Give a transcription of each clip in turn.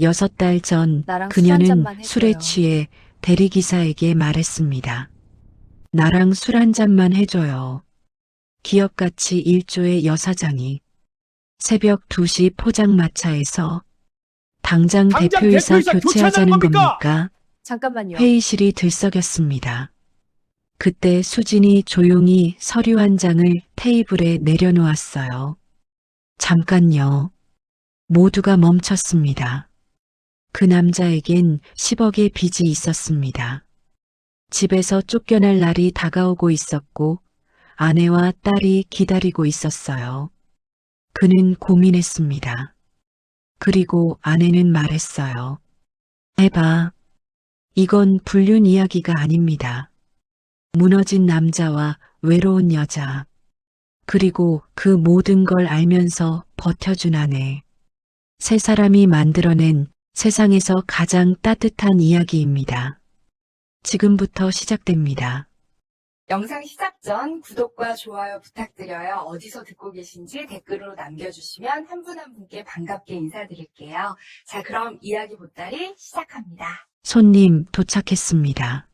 6달 전 나랑 술 한 그녀는 잔만 술에 해줘요. 취해 대리기사에게 말했습니다. 나랑 술 한 잔만 해줘요. 기업가치 1조의 여사장이 새벽 2시 포장마차에서 당장 당장 대표이사 대표이사 교체한다는 교체하자는 겁니까? 겁니까? 잠깐만요. 회의실이 들썩였습니다. 그때 수진이 조용히 서류 한 장을 테이블에 내려놓았어요. 잠깐요. 모두가 멈췄습니다. 그 남자에겐 10억의 빚이 있었습니다. 집에서 쫓겨날 날이 다가오고 있었고 아내와 딸이 기다리고 있었어요. 그는 고민했습니다. 그리고 아내는 말했어요. 해봐. 이건 불륜 이야기가 아닙니다. 무너진 남자와 외로운 여자. 그리고 그 모든 걸 알면서 버텨준 아내. 세 사람이 만들어낸 세상에서 가장 따뜻한 이야기입니다. 지금부터 시작됩니다. 영상 시작 전 구독과 좋아요 부탁드려요. 어디서 듣고 계신지 댓글로 남겨주시면 한 분 한 분께 반갑게 인사드릴게요. 자, 그럼 이야기 보따리 시작합니다. 손님 도착했습니다.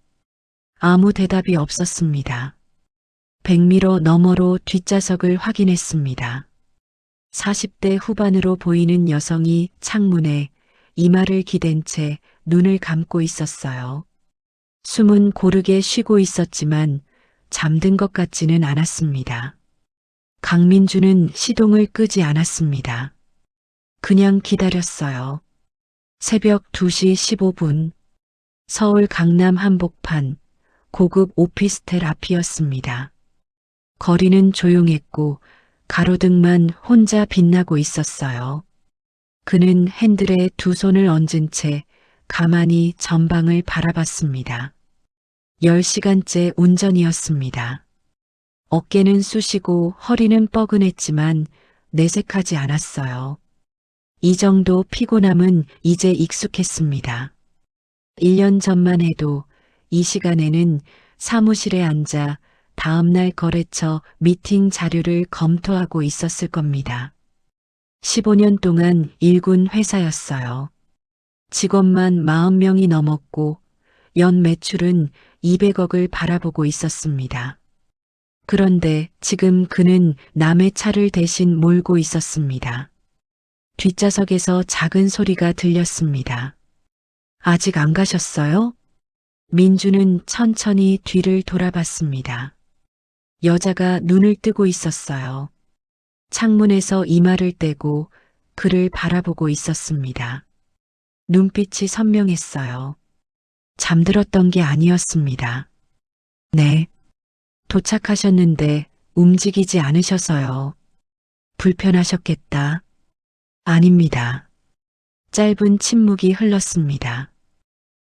아무 대답이 없었습니다. 백미러 너머로 뒷좌석을 확인했습니다. 40대 후반으로 보이는 여성이 창문에 이마를 기댄 채 눈을 감고 있었어요. 숨은 고르게 쉬고 있었지만 잠든 것 같지는 않았습니다. 강민주는 시동을 끄지 않았습니다. 그냥 기다렸어요. 새벽 2시 15분 서울 강남 한복판 고급 오피스텔 앞이었습니다. 거리는 조용했고 가로등만 혼자 빛나고 있었어요. 그는 핸들에 두 손을 얹은 채 가만히 전방을 바라봤습니다. 10시간째 운전이었습니다. 어깨는 쑤시고 허리는 뻐근했지만 내색하지 않았어요. 이 정도 피곤함은 이제 익숙했습니다. 1년 전만 해도 이 시간에는 사무실에 앉아 다음날 거래처 미팅 자료를 검토하고 있었을 겁니다. 15년 동안 일군 회사였어요. 직원만 40명이 넘었고 연 매출은 200억을 바라보고 있었습니다. 그런데 지금 그는 남의 차를 대신 몰고 있었습니다. 뒷좌석에서 작은 소리가 들렸습니다. 아직 안 가셨어요? 민주는 천천히 뒤를 돌아봤습니다. 여자가 눈을 뜨고 있었어요. 창문에서 이마를 떼고 그를 바라보고 있었습니다. 눈빛이 선명했어요. 잠들었던 게 아니었습니다. 네. 도착하셨는데 움직이지 않으셔서요. 불편하셨겠다. 아닙니다. 짧은 침묵이 흘렀습니다.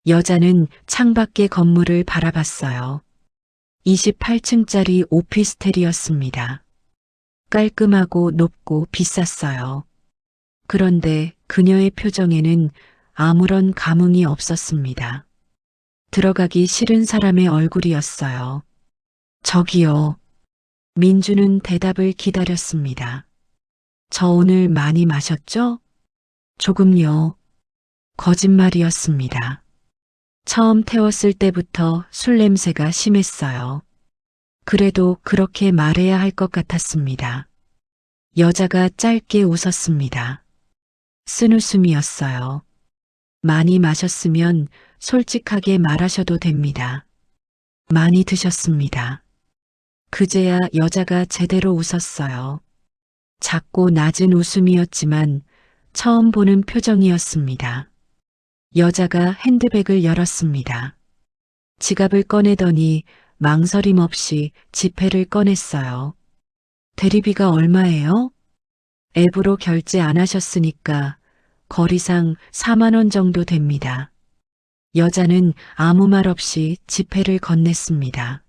여자는 창밖의 건물을 바라봤어요. 28층짜리 오피스텔이었습니다. 깔끔하고 높고 비쌌어요. 그런데 그녀의 표정에는 아무런 감흥이 없었습니다. 들어가기 싫은 사람의 얼굴이었어요. 저기요. 민주는 대답을 기다렸습니다. 저 오늘 많이 마셨죠? 조금요. 거짓말이었습니다. 처음 태웠을 때부터 술 냄새가 심했어요. 그래도 그렇게 말해야 할 것 같았습니다. 여자가 짧게 웃었습니다. 쓴웃음이었어요. 많이 마셨으면 솔직하게 말하셔도 됩니다. 많이 드셨습니다. 그제야 여자가 제대로 웃었어요. 작고 낮은 웃음이었지만 처음 보는 표정이었습니다. 여자가 핸드백을 열었습니다. 지갑을 꺼내더니 망설임 없이 지폐를 꺼냈어요. 대리비가 얼마예요? 앱으로 결제 안 하셨으니까 거리상 4만 원 정도 됩니다. 여자는 아무 말 없이 지폐를 건넸습니다.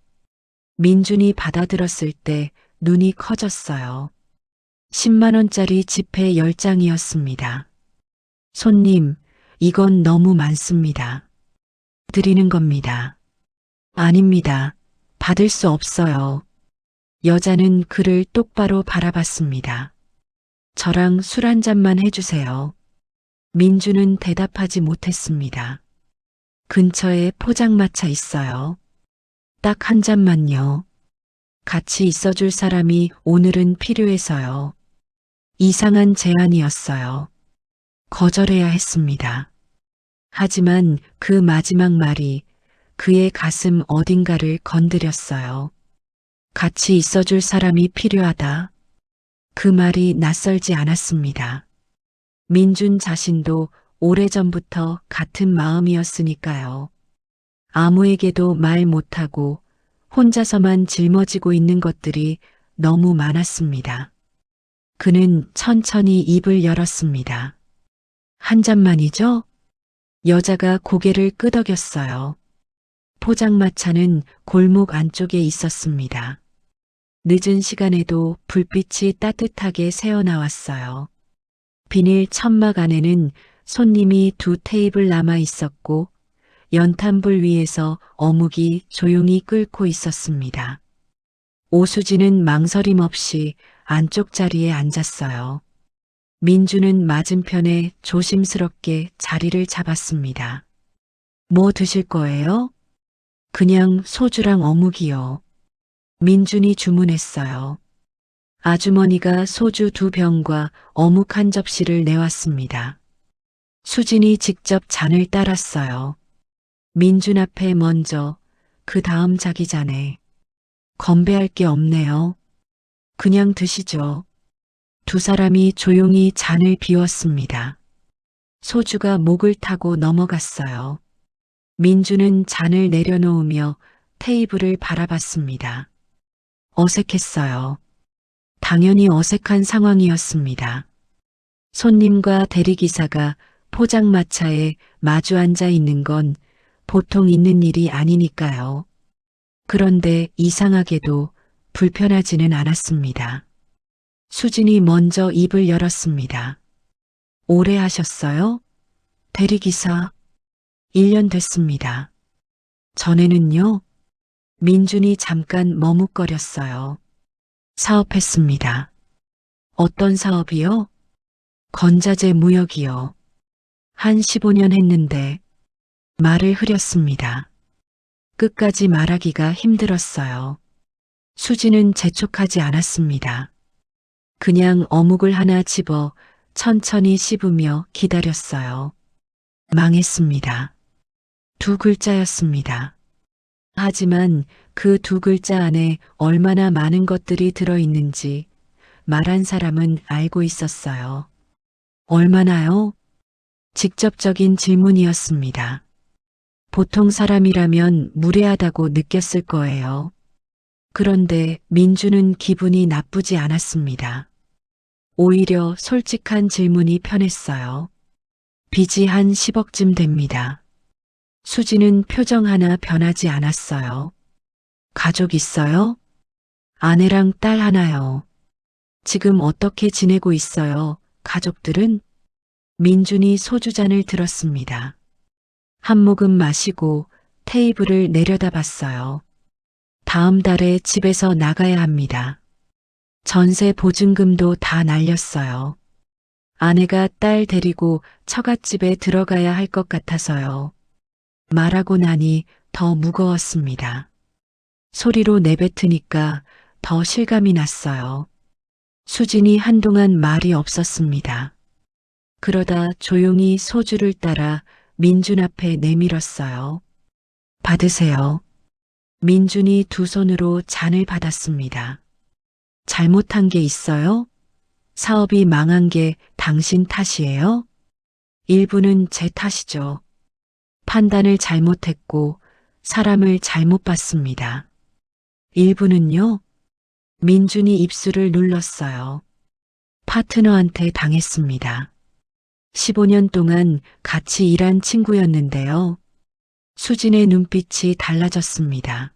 민준이 받아들었을 때 눈이 커졌어요. 10만 원짜리 지폐 10장이었습니다. 손님, 이건 너무 많습니다. 드리는 겁니다. 아닙니다. 받을 수 없어요. 여자는 그를 똑바로 바라봤습니다. 저랑 술 한 잔만 해주세요. 민주는 대답하지 못했습니다. 근처에 포장마차 있어요. 딱 한 잔만요. 같이 있어줄 사람이 오늘은 필요해서요. 이상한 제안이었어요. 거절해야 했습니다. 하지만 그 마지막 말이 그의 가슴 어딘가를 건드렸어요. 같이 있어줄 사람이 필요하다. 그 말이 낯설지 않았습니다. 민준 자신도 오래전부터 같은 마음이었으니까요. 아무에게도 말 못하고 혼자서만 짊어지고 있는 것들이 너무 많았습니다. 그는 천천히 입을 열었습니다. 한 잔만이죠? 여자가 고개를 끄덕였어요. 포장마차는 골목 안쪽에 있었습니다. 늦은 시간에도 불빛이 따뜻하게 새어나왔어요. 비닐 천막 안에는 손님이 2테이블 남아 있었고 연탄불 위에서 어묵이 조용히 끓고 있었습니다. 오수진은 망설임 없이 안쪽 자리에 앉았어요. 민주는 맞은편에 조심스럽게 자리를 잡았습니다. 뭐 드실 거예요? 그냥 소주랑 어묵이요. 민준이 주문했어요. 아주머니가 소주 2병과 어묵 1접시를 내왔습니다. 수진이 직접 잔을 따랐어요. 민준 앞에 먼저, 그 다음 자기 잔에. 건배할 게 없네요. 그냥 드시죠. 두 사람이 조용히 잔을 비웠습니다. 소주가 목을 타고 넘어갔어요. 민주는 잔을 내려놓으며 테이블을 바라봤습니다. 어색했어요. 당연히 어색한 상황이었습니다. 손님과 대리기사가 포장마차에 마주 앉아 있는 건 보통 있는 일이 아니니까요. 그런데 이상하게도 불편하지는 않았습니다. 수진이 먼저 입을 열었습니다. 오래 하셨어요? 대리기사. 1년 됐습니다. 전에는요? 민준이 잠깐 머뭇거렸어요. 사업했습니다. 어떤 사업이요? 건자재 무역이요. 한 15년 했는데 말을 흐렸습니다. 끝까지 말하기가 힘들었어요. 수지는 재촉하지 않았습니다. 그냥 어묵을 하나 집어 천천히 씹으며 기다렸어요. 망했습니다. 2글자였습니다. 하지만 그 2글자 안에 얼마나 많은 것들이 들어있는지 말한 사람은 알고 있었어요. 얼마나요? 직접적인 질문이었습니다. 보통 사람이라면 무례하다고 느꼈을 거예요. 그런데 민주는 기분이 나쁘지 않았습니다. 오히려 솔직한 질문이 편했어요. 빚이 한 10억쯤 됩니다. 수지는 표정 하나 변하지 않았어요. 가족 있어요? 아내랑 딸 하나요. 지금 어떻게 지내고 있어요? 가족들은? 민준이 소주잔을 들었습니다. 한 모금 마시고 테이블을 내려다봤어요. 다음 달에 집에서 나가야 합니다. 전세 보증금도 다 날렸어요. 아내가 딸 데리고 처갓집에 들어가야 할 것 같아서요. 말하고 나니 더 무거웠습니다. 소리로 내뱉으니까 더 실감이 났어요. 수진이 한동안 말이 없었습니다. 그러다 조용히 소주를 따라 민준 앞에 내밀었어요. 받으세요. 민준이 2 손으로 잔을 받았습니다. 잘못한 게 있어요? 사업이 망한 게 당신 탓이에요? 일부는 제 탓이죠. 판단을 잘못했고 사람을 잘못 봤습니다. 일부는요? 민준이 입술을 눌렀어요. 파트너한테 당했습니다. 15년 동안 같이 일한 친구였는데요. 수진의 눈빛이 달라졌습니다.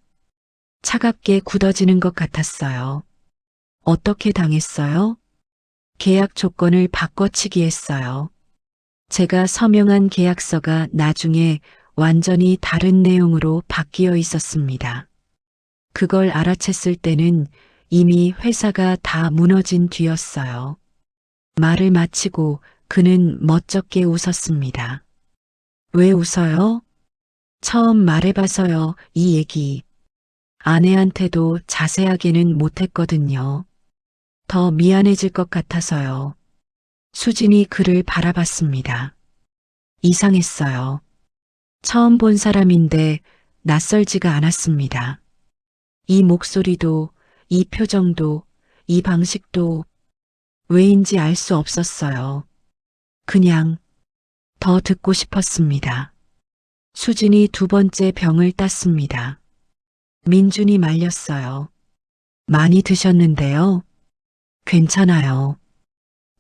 차갑게 굳어지는 것 같았어요. 어떻게 당했어요? 계약 조건을 바꿔치기 했어요. 제가 서명한 계약서가 나중에 완전히 다른 내용으로 바뀌어 있었습니다. 그걸 알아챘을 때는 이미 회사가 다 무너진 뒤였어요. 말을 마치고 그는 멋쩍게 웃었습니다. 왜 웃어요? 처음 말해봐서요, 이 얘기. 아내한테도 자세하게는 못했거든요. 더 미안해질 것 같아서요. 수진이 그를 바라봤습니다. 이상했어요. 처음 본 사람인데 낯설지가 않았습니다. 이 목소리도, 이 표정도, 이 방식도 왜인지 알 수 없었어요. 그냥 더 듣고 싶었습니다. 수진이 두 번째 병을 땄습니다. 민준이 말렸어요. 많이 드셨는데요. 괜찮아요.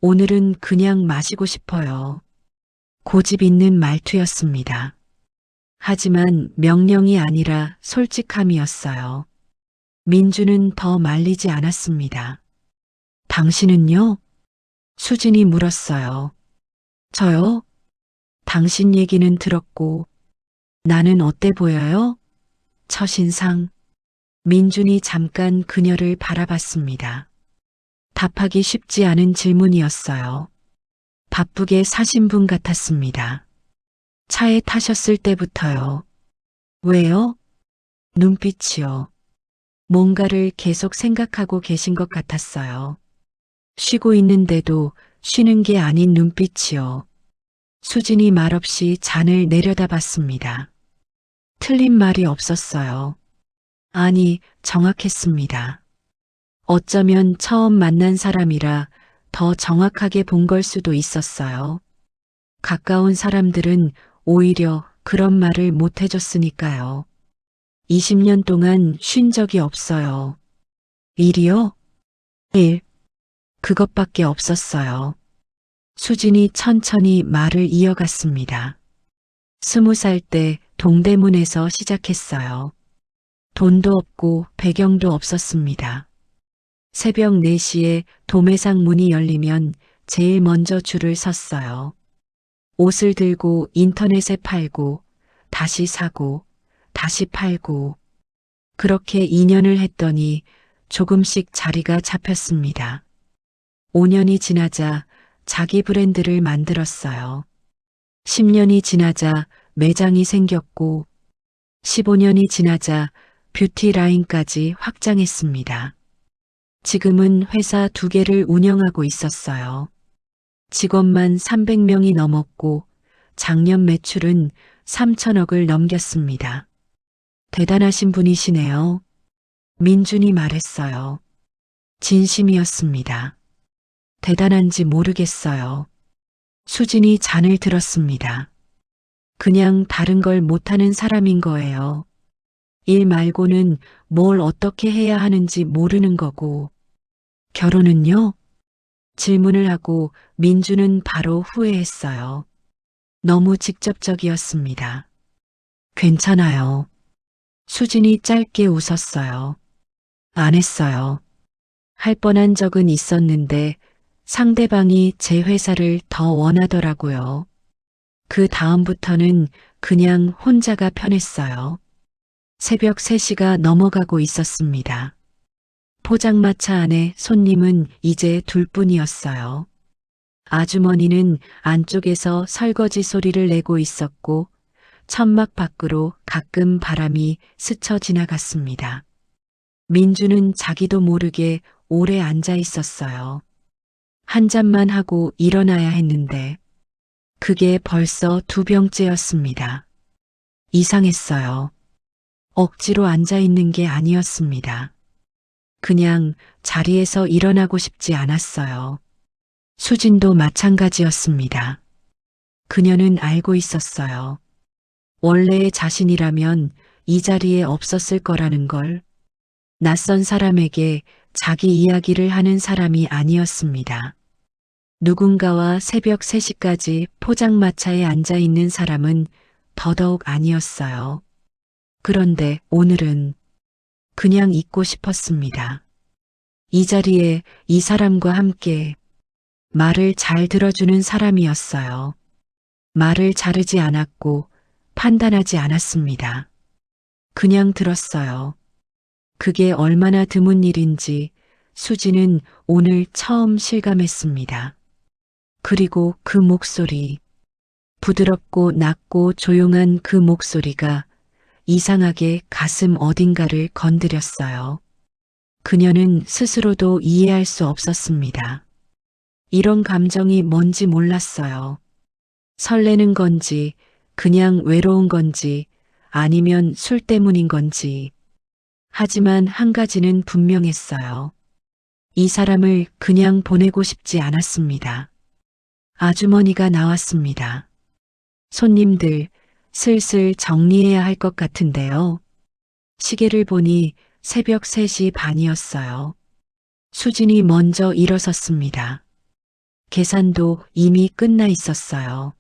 오늘은 그냥 마시고 싶어요. 고집 있는 말투였습니다. 하지만 명령이 아니라 솔직함이었어요. 민주는 더 말리지 않았습니다. 당신은요? 수진이 물었어요. 저요? 당신 얘기는 들었고, 나는 어때 보여요? 첫인상. 민준이 잠깐 그녀를 바라봤습니다. 답하기 쉽지 않은 질문이었어요. 바쁘게 사신 분 같았습니다. 차에 타셨을 때부터요. 왜요? 눈빛이요. 뭔가를 계속 생각하고 계신 것 같았어요. 쉬고 있는데도 쉬는 게 아닌 눈빛이요. 수진이 말없이 잔을 내려다봤습니다. 틀린 말이 없었어요. 아니, 정확했습니다. 어쩌면 처음 만난 사람이라 더 정확하게 본 걸 수도 있었어요. 가까운 사람들은 오히려 그런 말을 못 해줬으니까요. 20년 동안 쉰 적이 없어요. 일이요? 일. 그것밖에 없었어요. 수진이 천천히 말을 이어갔습니다. 20살 때 동대문에서 시작했어요. 돈도 없고 배경도 없었습니다. 새벽 4시에 도매상 문이 열리면 제일 먼저 줄을 섰어요. 옷을 들고 인터넷에 팔고, 다시 사고, 다시 팔고. 그렇게 2년을 했더니 조금씩 자리가 잡혔습니다. 5년이 지나자 자기 브랜드를 만들었어요. 10년이 지나자 매장이 생겼고, 15년이 지나자 뷰티 라인까지 확장했습니다. 지금은 회사 2개를 운영하고 있었어요. 직원만 300명이 넘었고, 작년 매출은 3천억을 넘겼습니다. 대단하신 분이시네요. 민준이 말했어요. 진심이었습니다. 대단한지 모르겠어요. 수진이 잔을 들었습니다. 그냥 다른 걸 못하는 사람인 거예요. 일 말고는 뭘 어떻게 해야 하는지 모르는 거고. 결혼은요? 질문을 하고 민주는 바로 후회했어요. 너무 직접적이었습니다. 괜찮아요. 수진이 짧게 웃었어요. 안 했어요. 할 뻔한 적은 있었는데 상대방이 제 회사를 더 원하더라고요. 그 다음부터는 그냥 혼자가 편했어요. 새벽 3시가 넘어가고 있었습니다. 포장마차 안에 손님은 이제 둘뿐이었어요. 아주머니는 안쪽에서 설거지 소리를 내고 있었고 천막 밖으로 가끔 바람이 스쳐 지나갔습니다. 민주는 자기도 모르게 오래 앉아 있었어요. 한 잔만 하고 일어나야 했는데 그게 벌써 2병째였습니다. 이상했어요. 억지로 앉아 있는 게 아니었습니다. 그냥 자리에서 일어나고 싶지 않았어요. 수진도 마찬가지였습니다. 그녀는 알고 있었어요. 원래의 자신이라면 이 자리에 없었을 거라는 걸. 낯선 사람에게 자기 이야기를 하는 사람이 아니었습니다. 누군가와 새벽 3시까지 포장마차에 앉아 있는 사람은 더더욱 아니었어요. 그런데 오늘은 그냥 있고 싶었습니다. 이 자리에 이 사람과 함께 말을 잘 들어주는 사람이었어요. 말을 자르지 않았고 판단하지 않았습니다. 그냥 들었어요. 그게 얼마나 드문 일인지 수지는 오늘 처음 실감했습니다. 그리고 그 목소리, 부드럽고 낮고 조용한 그 목소리가 이상하게 가슴 어딘가를 건드렸어요. 그녀는 스스로도 이해할 수 없었습니다. 이런 감정이 뭔지 몰랐어요. 설레는 건지, 그냥 외로운 건지, 아니면 술 때문인 건지. 하지만 한 가지는 분명했어요. 이 사람을 그냥 보내고 싶지 않았습니다. 아주머니가 나왔습니다. 손님들, 슬슬 정리해야 할 것 같은데요. 시계를 보니 새벽 3시 반이었어요. 수진이 먼저 일어섰습니다. 계산도 이미 끝나 있었어요.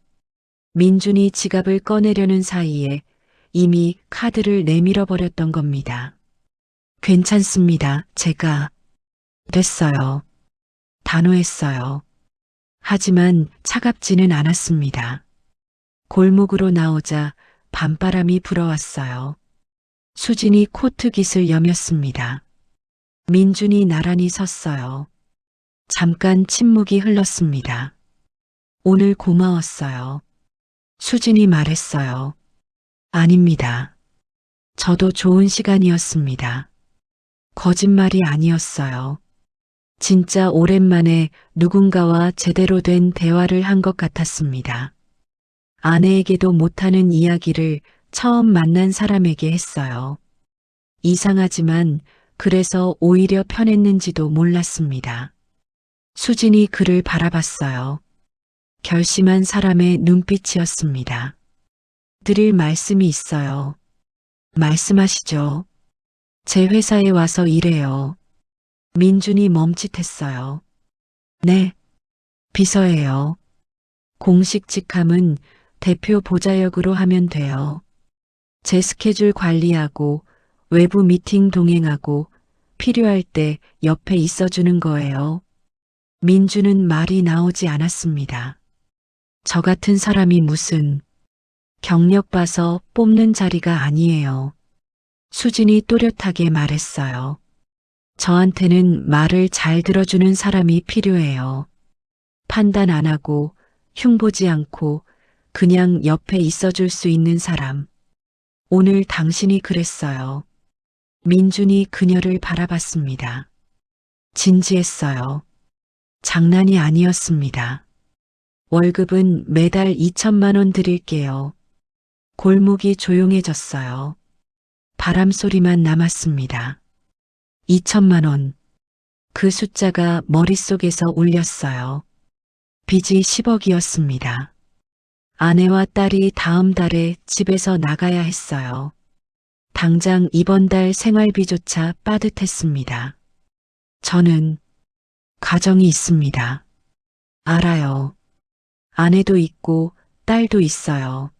민준이 지갑을 꺼내려는 사이에 이미 카드를 내밀어 버렸던 겁니다. 괜찮습니다. 제가 됐어요. 단호했어요. 하지만 차갑지는 않았습니다. 골목으로 나오자 밤바람이 불어왔어요. 수진이 코트깃을 여몄습니다. 민준이 나란히 섰어요. 잠깐 침묵이 흘렀습니다. 오늘 고마웠어요. 수진이 말했어요. 아닙니다. 저도 좋은 시간이었습니다. 거짓말이 아니었어요. 진짜 오랜만에 누군가와 제대로 된 대화를 한 것 같았습니다. 아내에게도 못하는 이야기를 처음 만난 사람에게 했어요. 이상하지만 그래서 오히려 편했는지도 몰랐습니다. 수진이 그를 바라봤어요. 결심한 사람의 눈빛이었습니다. 드릴 말씀이 있어요. 말씀하시죠. 제 회사에 와서 일해요. 민준이 멈칫했어요. 네, 비서예요. 공식 직함은 대표 보좌역으로 하면 돼요. 제 스케줄 관리하고 외부 미팅 동행하고 필요할 때 옆에 있어주는 거예요. 민주는 말이 나오지 않았습니다. 저 같은 사람이 무슨 경력 봐서 뽑는 자리가 아니에요. 수진이 또렷하게 말했어요. 저한테는 말을 잘 들어주는 사람이 필요해요. 판단 안 하고 흉보지 않고 그냥 옆에 있어줄 수 있는 사람. 오늘 당신이 그랬어요. 민준이 그녀를 바라봤습니다. 진지했어요. 장난이 아니었습니다. 월급은 매달 2천만 원 드릴게요. 골목이 조용해졌어요. 바람 소리만 남았습니다. 2천만 원. 그 숫자가 머릿속에서 울렸어요. 빚이 10억이었습니다. 아내와 딸이 다음 달에 집에서 나가야 했어요. 당장 이번 달 생활비조차 빠듯했습니다. 저는 가정이 있습니다. 알아요. 아내도 있고 딸도 있어요.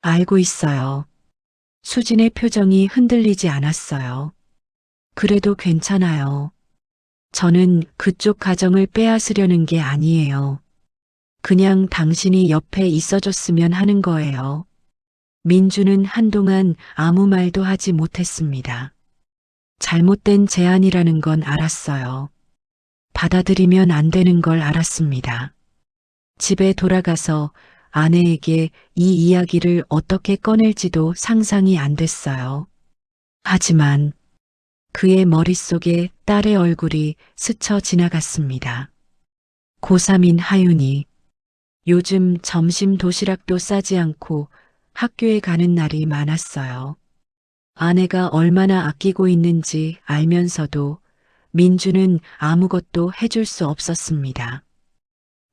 알고 있어요. 수진의 표정이 흔들리지 않았어요. 그래도 괜찮아요. 저는 그쪽 가정을 빼앗으려는 게 아니에요. 그냥 당신이 옆에 있어줬으면 하는 거예요. 민주는 한동안 아무 말도 하지 못했습니다. 잘못된 제안이라는 건 알았어요. 받아들이면 안 되는 걸 알았습니다. 집에 돌아가서 아내에게 이 이야기를 어떻게 꺼낼지도 상상이 안 됐어요. 하지만 그의 머릿속에 딸의 얼굴이 스쳐 지나갔습니다. 고3인 하윤이 요즘 점심 도시락도 싸지 않고 학교에 가는 날이 많았어요. 아내가 얼마나 아끼고 있는지 알면서도 민주는 아무것도 해줄 수 없었습니다.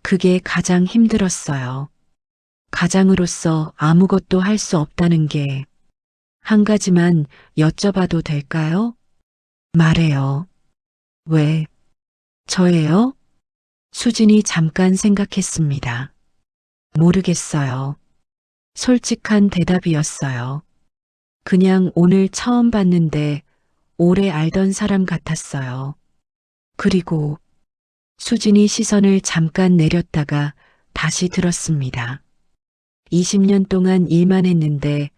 그게 가장 힘들었어요. 가장으로서 아무것도 할 수 없다는 게. 한 가지만 여쭤봐도 될까요? 말해요. 왜? 저예요? 수진이 잠깐 생각했습니다. 모르겠어요. 솔직한 대답이었어요. 그냥 오늘 처음 봤는데 오래 알던 사람 같았어요. 그리고 수진이 시선을 잠깐 내렸다가 다시 들었습니다. 20년 동안 일만 했는데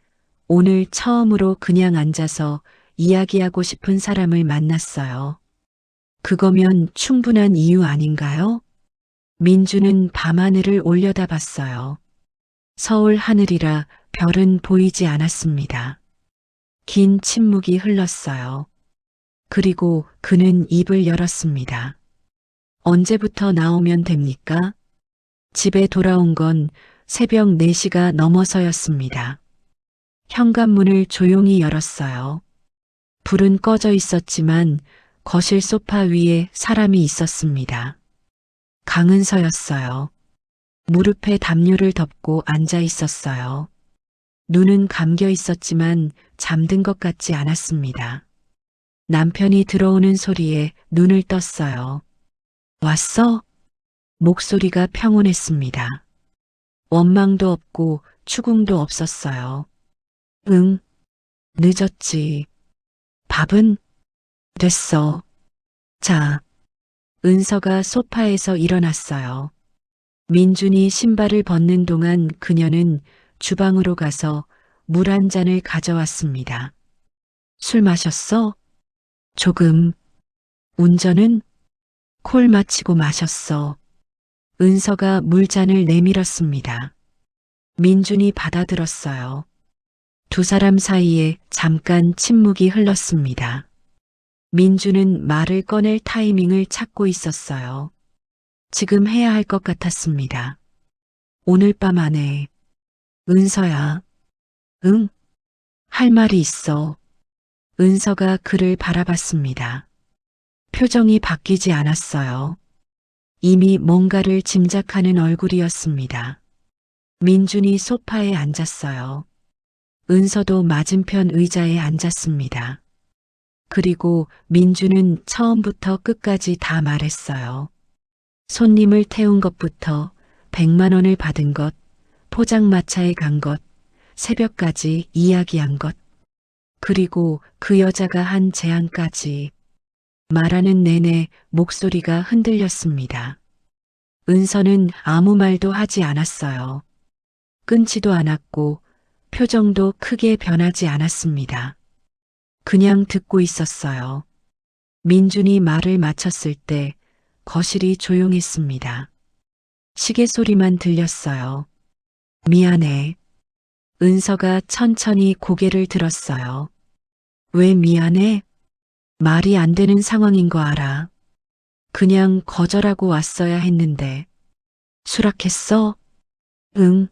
오늘 처음으로 그냥 앉아서 이야기하고 싶은 사람을 만났어요. 그거면 충분한 이유 아닌가요? 민주는 밤하늘을 올려다봤어요. 서울 하늘이라 별은 보이지 않았습니다. 긴 침묵이 흘렀어요. 그리고 그는 입을 열었습니다. 언제부터 나오면 됩니까? 집에 돌아온 건 새벽 4시가 넘어서였습니다. 현관문을 조용히 열었어요. 불은 꺼져 있었지만 거실 소파 위에 사람이 있었습니다. 강은서였어요. 무릎에 담요를 덮고 앉아 있었어요. 눈은 감겨 있었지만 잠든 것 같지 않았습니다. 남편이 들어오는 소리에 눈을 떴어요. 왔어? 목소리가 평온했습니다. 원망도 없고 추궁도 없었어요. 응, 늦었지. 밥은? 됐어. 자, 은서가 소파에서 일어났어요. 민준이 신발을 벗는 동안 그녀는 주방으로 가서 물 한 잔을 가져왔습니다. 술 마셨어? 조금. 운전은? 콜 마치고 마셨어. 은서가 물잔을 내밀었습니다. 민준이 받아들었어요. 두 사람 사이에 잠깐 침묵이 흘렀습니다. 민준은 말을 꺼낼 타이밍을 찾고 있었어요. 지금 해야 할 것 같았습니다. 오늘 밤 안에. 은서야. 응? 할 말이 있어. 은서가 그를 바라봤습니다. 표정이 바뀌지 않았어요. 이미 뭔가를 짐작하는 얼굴이었습니다. 민준이 소파에 앉았어요. 은서도 맞은편 의자에 앉았습니다. 그리고 민준은 처음부터 끝까지 다 말했어요. 손님을 태운 것부터 100만 원을 받은 것, 포장마차에 간 것, 새벽까지 이야기한 것, 그리고 그 여자가 한 제안까지. 말하는 내내 목소리가 흔들렸습니다. 은서는 아무 말도 하지 않았어요. 끊지도 않았고 표정도 크게 변하지 않았습니다. 그냥 듣고 있었어요. 민준이 말을 마쳤을 때 거실이 조용했습니다. 시계 소리만 들렸어요. 미안해. 은서가 천천히 고개를 들었어요. 왜 미안해? 말이 안 되는 상황인 거 알아. 그냥 거절하고 왔어야 했는데. 수락했어? 응.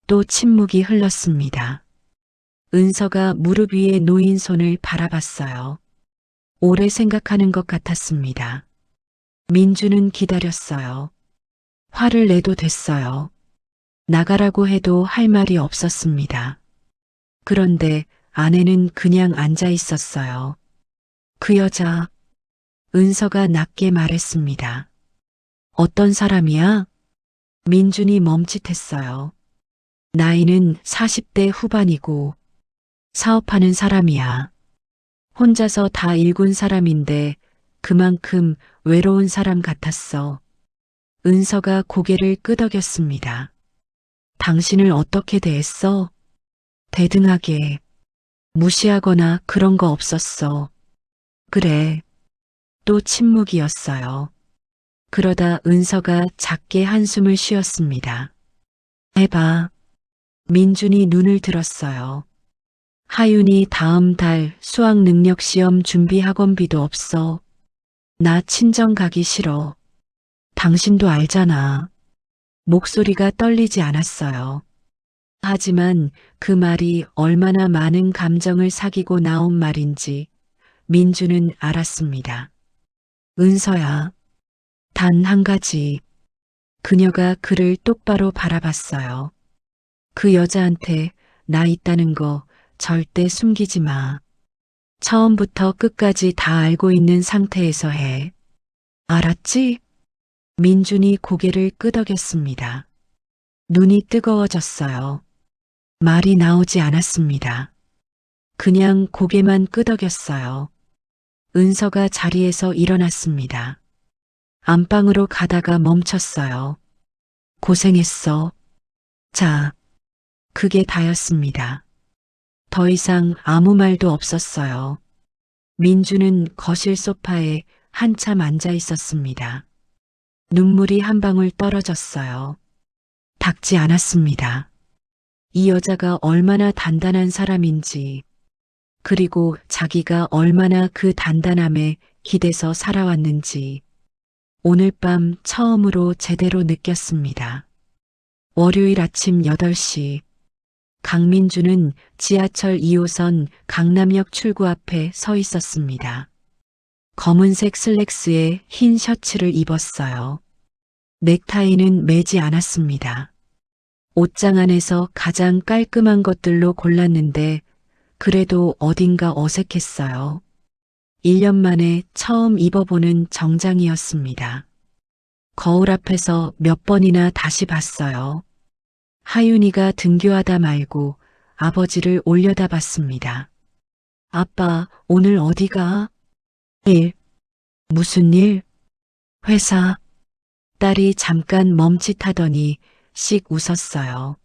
또 침묵이 흘렀습니다. 은서가 무릎 위에 놓인 손을 바라봤어요. 오래 생각하는 것 같았습니다. 민주는 기다렸어요. 화를 내도 됐어요. 나가라고 해도 할 말이 없었습니다. 그런데 아내는 그냥 앉아 있었어요. 그 여자, 은서가 낮게 말했습니다. 어떤 사람이야? 민준이 멈칫했어요. 나이는 40대 후반이고 사업하는 사람이야. 혼자서 다 일군 사람인데 그만큼 외로운 사람 같았어. 은서가 고개를 끄덕였습니다. 당신을 어떻게 대했어? 대등하게. 무시하거나 그런 거 없었어. 그래. 또 침묵이었어요. 그러다 은서가 작게 한숨을 쉬었습니다. 해봐. 민준이 눈을 들었어요. 하윤이 다음 달 수학 능력 시험 준비 학원비도 없어. 나 친정 가기 싫어. 당신도 알잖아. 목소리가 떨리지 않았어요. 하지만 그 말이 얼마나 많은 감정을 사귀고 나온 말인지 민주는 알았습니다. 은서야, 단 한 가지. 그녀가 그를 똑바로 바라봤어요. 그 여자한테 나 있다는 거 절대 숨기지 마. 처음부터 끝까지 다 알고 있는 상태에서 해. 알았지? 민준이 고개를 끄덕였습니다. 눈이 뜨거워졌어요. 말이 나오지 않았습니다. 그냥 고개만 끄덕였어요. 은서가 자리에서 일어났습니다. 안방으로 가다가 멈췄어요. 고생했어. 자, 그게 다였습니다. 더 이상 아무 말도 없었어요. 민주는 거실 소파에 한참 앉아 있었습니다. 눈물이 한 방울 떨어졌어요. 닦지 않았습니다. 이 여자가 얼마나 단단한 사람인지, 그리고 자기가 얼마나 그 단단함에 기대서 살아왔는지, 오늘 밤 처음으로 제대로 느꼈습니다. 월요일 아침 8시, 강민주는 지하철 2호선 강남역 출구 앞에 서 있었습니다. 검은색 슬랙스에 흰 셔츠를 입었어요. 넥타이는 매지 않았습니다. 옷장 안에서 가장 깔끔한 것들로 골랐는데 그래도 어딘가 어색했어요. 1년 만에 처음 입어보는 정장이었습니다. 거울 앞에서 몇 번이나 다시 봤어요. 하윤이가 등교하다 말고 아버지를 올려다봤습니다. 아빠, 오늘 어디가? 일. 무슨 일? 회사. 딸이 잠깐 멈칫하더니 씩 웃었어요.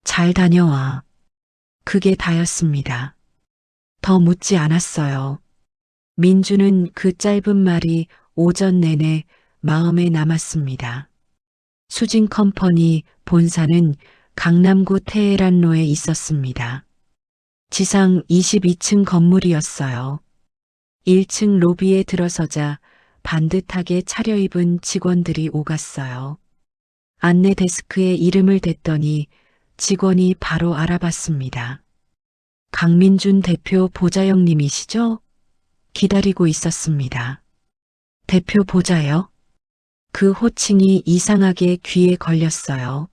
잘 다녀와. 그게 다였습니다. 더 묻지 않았어요. 민주는 그 짧은 말이 오전 내내 마음에 남았습니다. 수진 컴퍼니 본사는 강남구 테헤란로에 있었습니다. 지상 22층 건물이었어요. 1층 로비에 들어서자 반듯하게 차려입은 직원들이 오갔어요. 안내 데스크에 이름을 댔더니 직원이 바로 알아봤습니다. 강민준 대표 보좌형님이시죠? 기다리고 있었습니다. 대표 보좌요? 그 호칭이 이상하게 귀에 걸렸어요.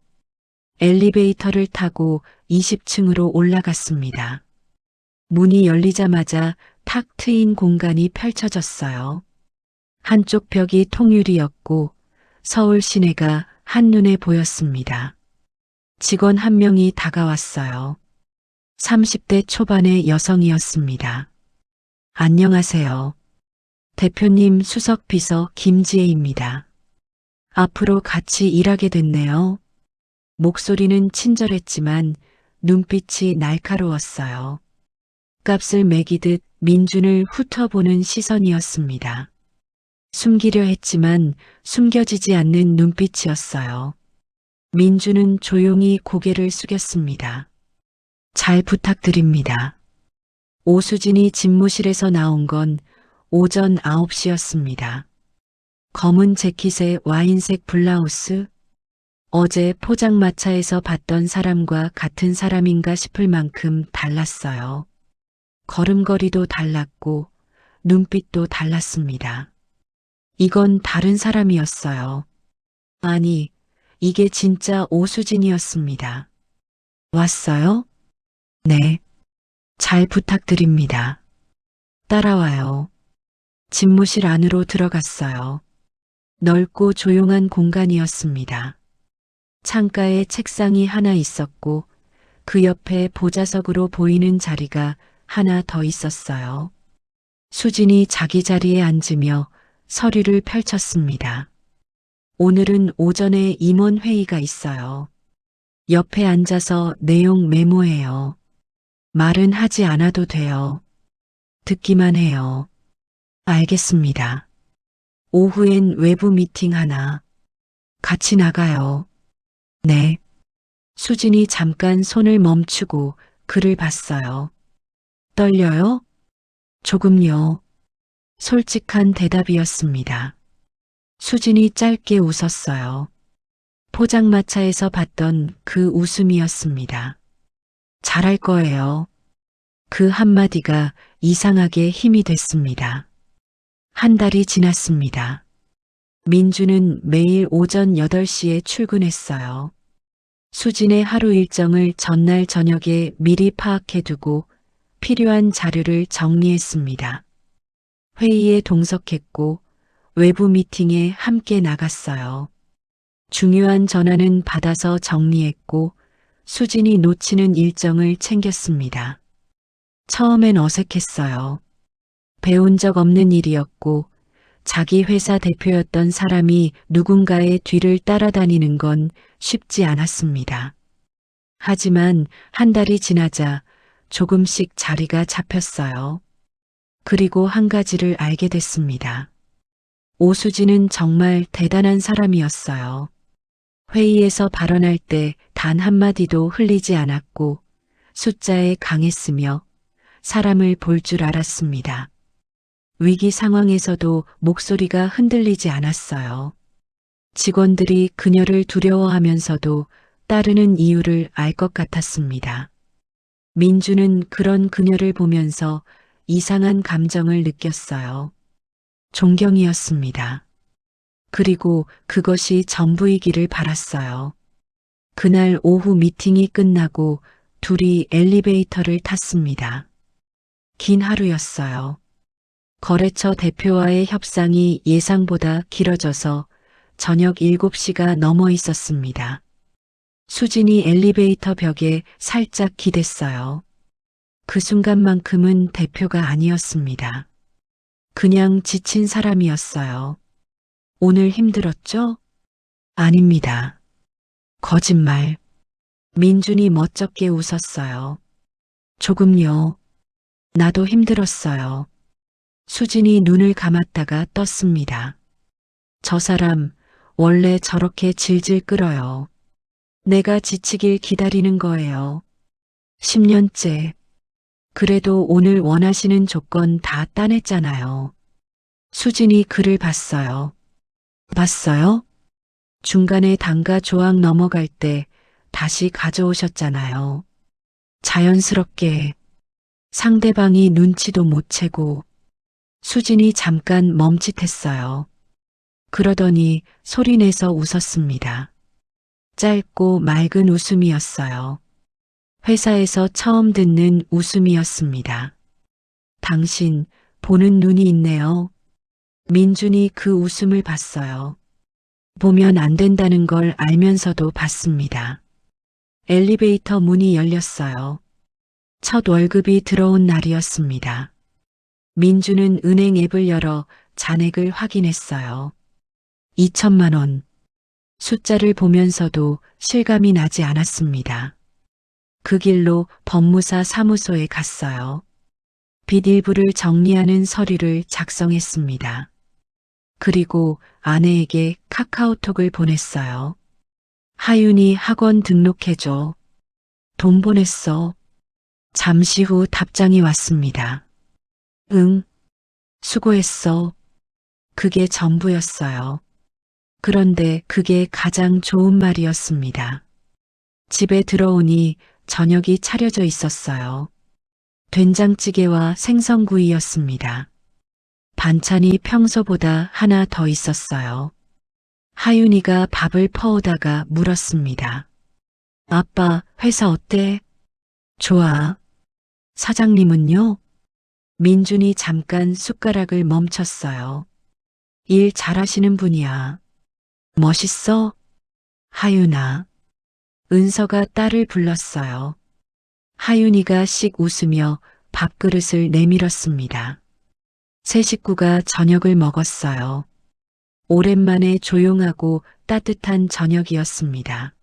엘리베이터를 타고 20층으로 올라갔습니다. 문이 열리자마자 탁 트인 공간이 펼쳐졌어요. 한쪽 벽이 통유리였고 서울 시내가 한눈에 보였습니다. 직원 한 명이 다가왔어요. 30대 초반의 여성이었습니다. 안녕하세요. 대표님 수석 비서 김지혜입니다. 앞으로 같이 일하게 됐네요. 목소리는 친절했지만 눈빛이 날카로웠어요. 값을 매기듯 민준을 훑어보는 시선이었습니다. 숨기려 했지만 숨겨지지 않는 눈빛이었어요. 민준은 조용히 고개를 숙였습니다. 잘 부탁드립니다. 오수진이 집무실에서 나온 건 오전 9시였습니다. 검은 재킷에 와인색 블라우스, 어제 포장마차에서 봤던 사람과 같은 사람인가 싶을 만큼 달랐어요. 걸음걸이도 달랐고 눈빛도 달랐습니다. 이건 다른 사람이었어요. 아니, 이게 진짜 오수진이었습니다. 왔어요? 네. 잘 부탁드립니다. 따라와요. 집무실 안으로 들어갔어요. 넓고 조용한 공간이었습니다. 창가에 책상이 하나 있었고 그 옆에 보좌석으로 보이는 자리가 하나 더 있었어요. 수진이 자기 자리에 앉으며 서류를 펼쳤습니다. 오늘은 오전에 임원 회의가 있어요. 옆에 앉아서 내용 메모해요. 말은 하지 않아도 돼요. 듣기만 해요. 알겠습니다. 오후엔 외부 미팅 하나. 같이 나가요. 네. 수진이 잠깐 손을 멈추고 글을 봤어요. 떨려요? 조금요. 솔직한 대답이었습니다. 수진이 짧게 웃었어요. 포장마차에서 봤던 그 웃음이었습니다. 잘할 거예요. 그 한마디가 이상하게 힘이 됐습니다. 한 달이 지났습니다. 민주는 매일 오전 8시에 출근했어요. 수진의 하루 일정을 전날 저녁에 미리 파악해두고 필요한 자료를 정리했습니다. 회의에 동석했고 외부 미팅에 함께 나갔어요. 중요한 전화는 받아서 정리했고 수진이 놓치는 일정을 챙겼습니다. 처음엔 어색했어요. 배운 적 없는 일이었고 자기 회사 대표였던 사람이 누군가의 뒤를 따라다니는 건 쉽지 않았습니다. 하지만 한 달이 지나자 조금씩 자리가 잡혔어요. 그리고 한 가지를 알게 됐습니다. 오수진은 정말 대단한 사람이었어요. 회의에서 발언할 때 단 한마디도 흘리지 않았고 숫자에 강했으며 사람을 볼 줄 알았습니다. 위기 상황에서도 목소리가 흔들리지 않았어요. 직원들이 그녀를 두려워하면서도 따르는 이유를 알 것 같았습니다. 민주는 그런 그녀를 보면서 이상한 감정을 느꼈어요. 존경이었습니다. 그리고 그것이 전부이기를 바랐어요. 그날 오후 미팅이 끝나고 둘이 엘리베이터를 탔습니다. 긴 하루였어요. 거래처 대표와의 협상이 예상보다 길어져서 저녁 7시가 넘어 있었습니다. 수진이 엘리베이터 벽에 살짝 기댔어요. 그 순간만큼은 대표가 아니었습니다. 그냥 지친 사람이었어요. 오늘 힘들었죠? 아닙니다. 거짓말. 민준이 멋쩍게 웃었어요. 조금요. 나도 힘들었어요. 수진이 눈을 감았다가 떴습니다. 저 사람 원래 저렇게 질질 끌어요. 내가 지치길 기다리는 거예요. 10년째. 그래도 오늘 원하시는 조건 다 따냈잖아요. 수진이 글을 봤어요. 봤어요? 중간에 단가 조항 넘어갈 때 다시 가져오셨잖아요. 자연스럽게 상대방이 눈치도 못 채고 수진이 잠깐 멈칫했어요. 그러더니 소리내서 웃었습니다. 짧고 맑은 웃음이었어요. 회사에서 처음 듣는 웃음이었습니다. 당신 보는 눈이 있네요. 민준이 그 웃음을 봤어요. 보면 안 된다는 걸 알면서도 봤습니다. 엘리베이터 문이 열렸어요. 첫 월급이 들어온 날이었습니다. 민주는 은행 앱을 열어 잔액을 확인했어요. 2천만 원. 숫자를 보면서도 실감이 나지 않았습니다. 그 길로 법무사 사무소에 갔어요. 빚 일부를 정리하는 서류를 작성했습니다. 그리고 아내에게 카카오톡을 보냈어요. 하윤이 학원 등록해줘. 돈 보냈어. 잠시 후 답장이 왔습니다. 응, 수고했어. 그게 전부였어요. 그런데 그게 가장 좋은 말이었습니다. 집에 들어오니 저녁이 차려져 있었어요. 된장찌개와 생선구이였습니다. 반찬이 평소보다 하나 더 있었어요. 하윤이가 밥을 퍼오다가 물었습니다. 아빠, 회사 어때? 좋아. 사장님은요? 민준이 잠깐 숟가락을 멈췄어요. 일 잘하시는 분이야. 멋있어? 하윤아. 은서가 딸을 불렀어요. 하윤이가 씩 웃으며 밥그릇을 내밀었습니다. 세 식구가 저녁을 먹었어요. 오랜만에 조용하고 따뜻한 저녁이었습니다.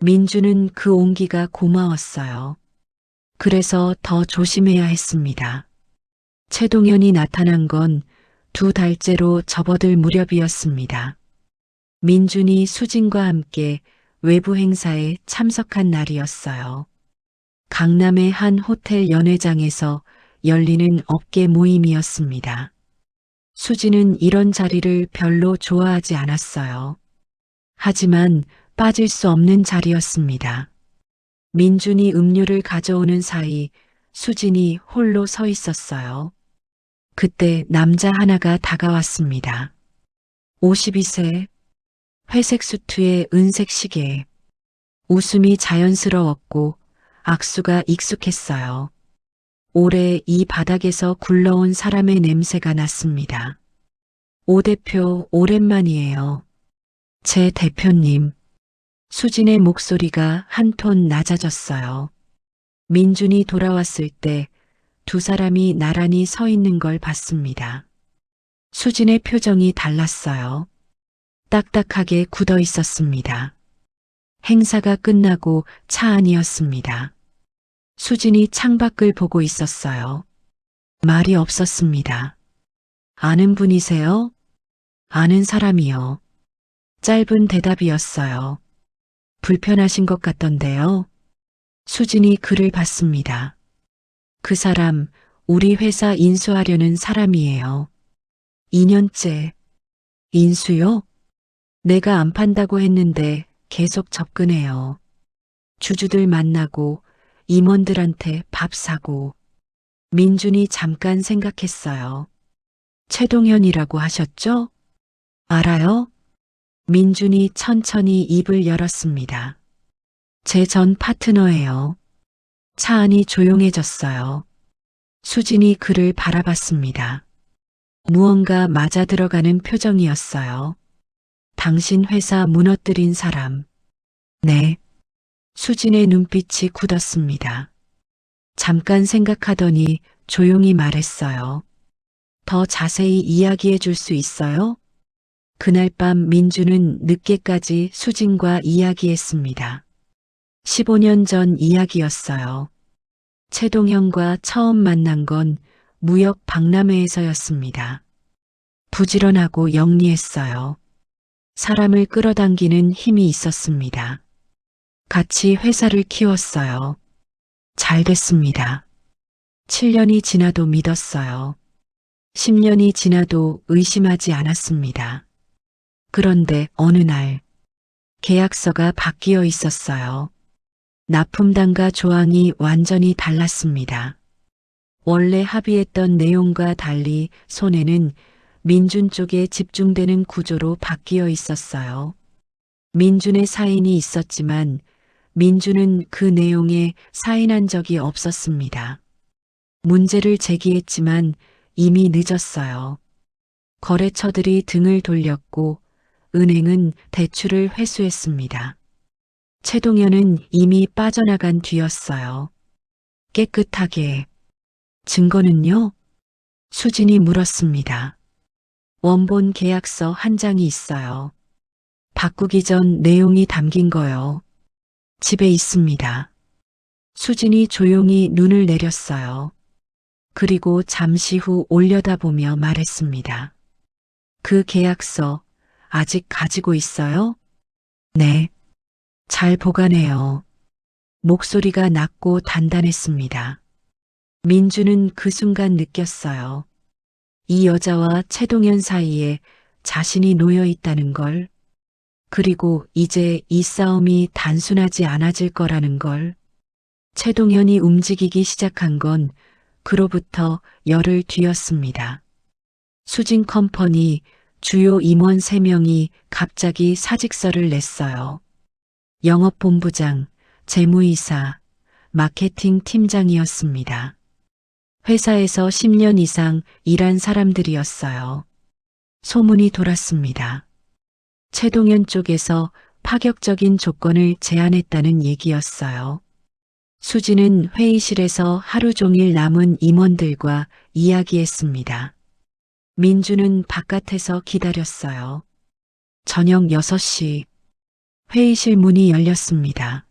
민주는 그 온기가 고마웠어요. 그래서 더 조심해야 했습니다. 최동현이 나타난 건 2달째로 접어들 무렵이었습니다. 민준이 수진과 함께 외부 행사에 참석한 날이었어요. 강남의 한 호텔 연회장에서 열리는 업계 모임이었습니다. 수진은 이런 자리를 별로 좋아하지 않았어요. 하지만 빠질 수 없는 자리였습니다. 민준이 음료를 가져오는 사이 수진이 홀로 서 있었어요. 그때 남자 하나가 다가왔습니다. 52세, 회색 수트에 은색 시계. 웃음이 자연스러웠고 악수가 익숙했어요. 오래 이 바닥에서 굴러온 사람의 냄새가 났습니다. 오 대표 오랜만이에요. 제 대표님. 수진의 목소리가 한 톤 낮아졌어요. 민준이 돌아왔을 때 두 사람이 나란히 서 있는 걸 봤습니다. 수진의 표정이 달랐어요. 딱딱하게 굳어 있었습니다. 행사가 끝나고 차 안이었습니다. 수진이 창밖을 보고 있었어요. 말이 없었습니다. 아는 분이세요? 아는 사람이요. 짧은 대답이었어요. 불편하신 것 같던데요. 수진이 글을 봤습니다. 그 사람, 우리 회사 인수하려는 사람이에요. 2년째. 인수요? 내가 안 판다고 했는데 계속 접근해요. 주주들 만나고 임원들한테 밥 사고. 민준이 잠깐 생각했어요. 최동현이라고 하셨죠? 알아요? 민준이 천천히 입을 열었습니다. 제 전 파트너예요. 차 안이 조용해졌어요. 수진이 그를 바라봤습니다. 무언가 맞아 들어가는 표정이었어요. 당신 회사 무너뜨린 사람. 네. 수진의 눈빛이 굳었습니다. 잠깐 생각하더니 조용히 말했어요. 더 자세히 이야기해 줄 수 있어요? 그날 밤 민주는 늦게까지 수진과 이야기했습니다. 15년 전 이야기였어요. 최동현과 처음 만난 건 무역 박람회에서였습니다. 부지런하고 영리했어요. 사람을 끌어당기는 힘이 있었습니다. 같이 회사를 키웠어요. 잘 됐습니다. 7년이 지나도 믿었어요. 10년이 지나도 의심하지 않았습니다. 그런데 어느 날 계약서가 바뀌어 있었어요. 납품단가 조항이 완전히 달랐습니다. 원래 합의했던 내용과 달리 손해는 민준 쪽에 집중되는 구조로 바뀌어 있었어요. 민준의 사인이 있었지만 민준은 그 내용에 사인한 적이 없었습니다. 문제를 제기했지만 이미 늦었어요. 거래처들이 등을 돌렸고 은행은 대출을 회수했습니다. 최동현은 이미 빠져나간 뒤였어요. 깨끗하게. 증거는요? 수진이 물었습니다. 원본 계약서 한 장이 있어요. 바꾸기 전 내용이 담긴 거요. 집에 있습니다. 수진이 조용히 눈을 내렸어요. 그리고 잠시 후 올려다보며 말했습니다. 그 계약서 아직 가지고 있어요? 네. 잘 보관해요. 목소리가 낮고 단단했습니다. 민주는 그 순간 느꼈어요. 이 여자와 최동현 사이에 자신이 놓여 있다는 걸, 그리고 이제 이 싸움이 단순하지 않아질 거라는 걸. 최동현이 움직이기 시작한 건 그로부터 열흘 뒤였습니다. 수진 컴퍼니 주요 임원 3명이 갑자기 사직서를 냈어요. 영업본부장, 재무이사, 마케팅 팀장이었습니다. 회사에서 10년 이상 일한 사람들이었어요. 소문이 돌았습니다. 최동현 쪽에서 파격적인 조건을 제안했다는 얘기였어요. 수진은 회의실에서 하루 종일 남은 임원들과 이야기했습니다. 민주는 바깥에서 기다렸어요. 저녁 6시 회의실 문이 열렸습니다.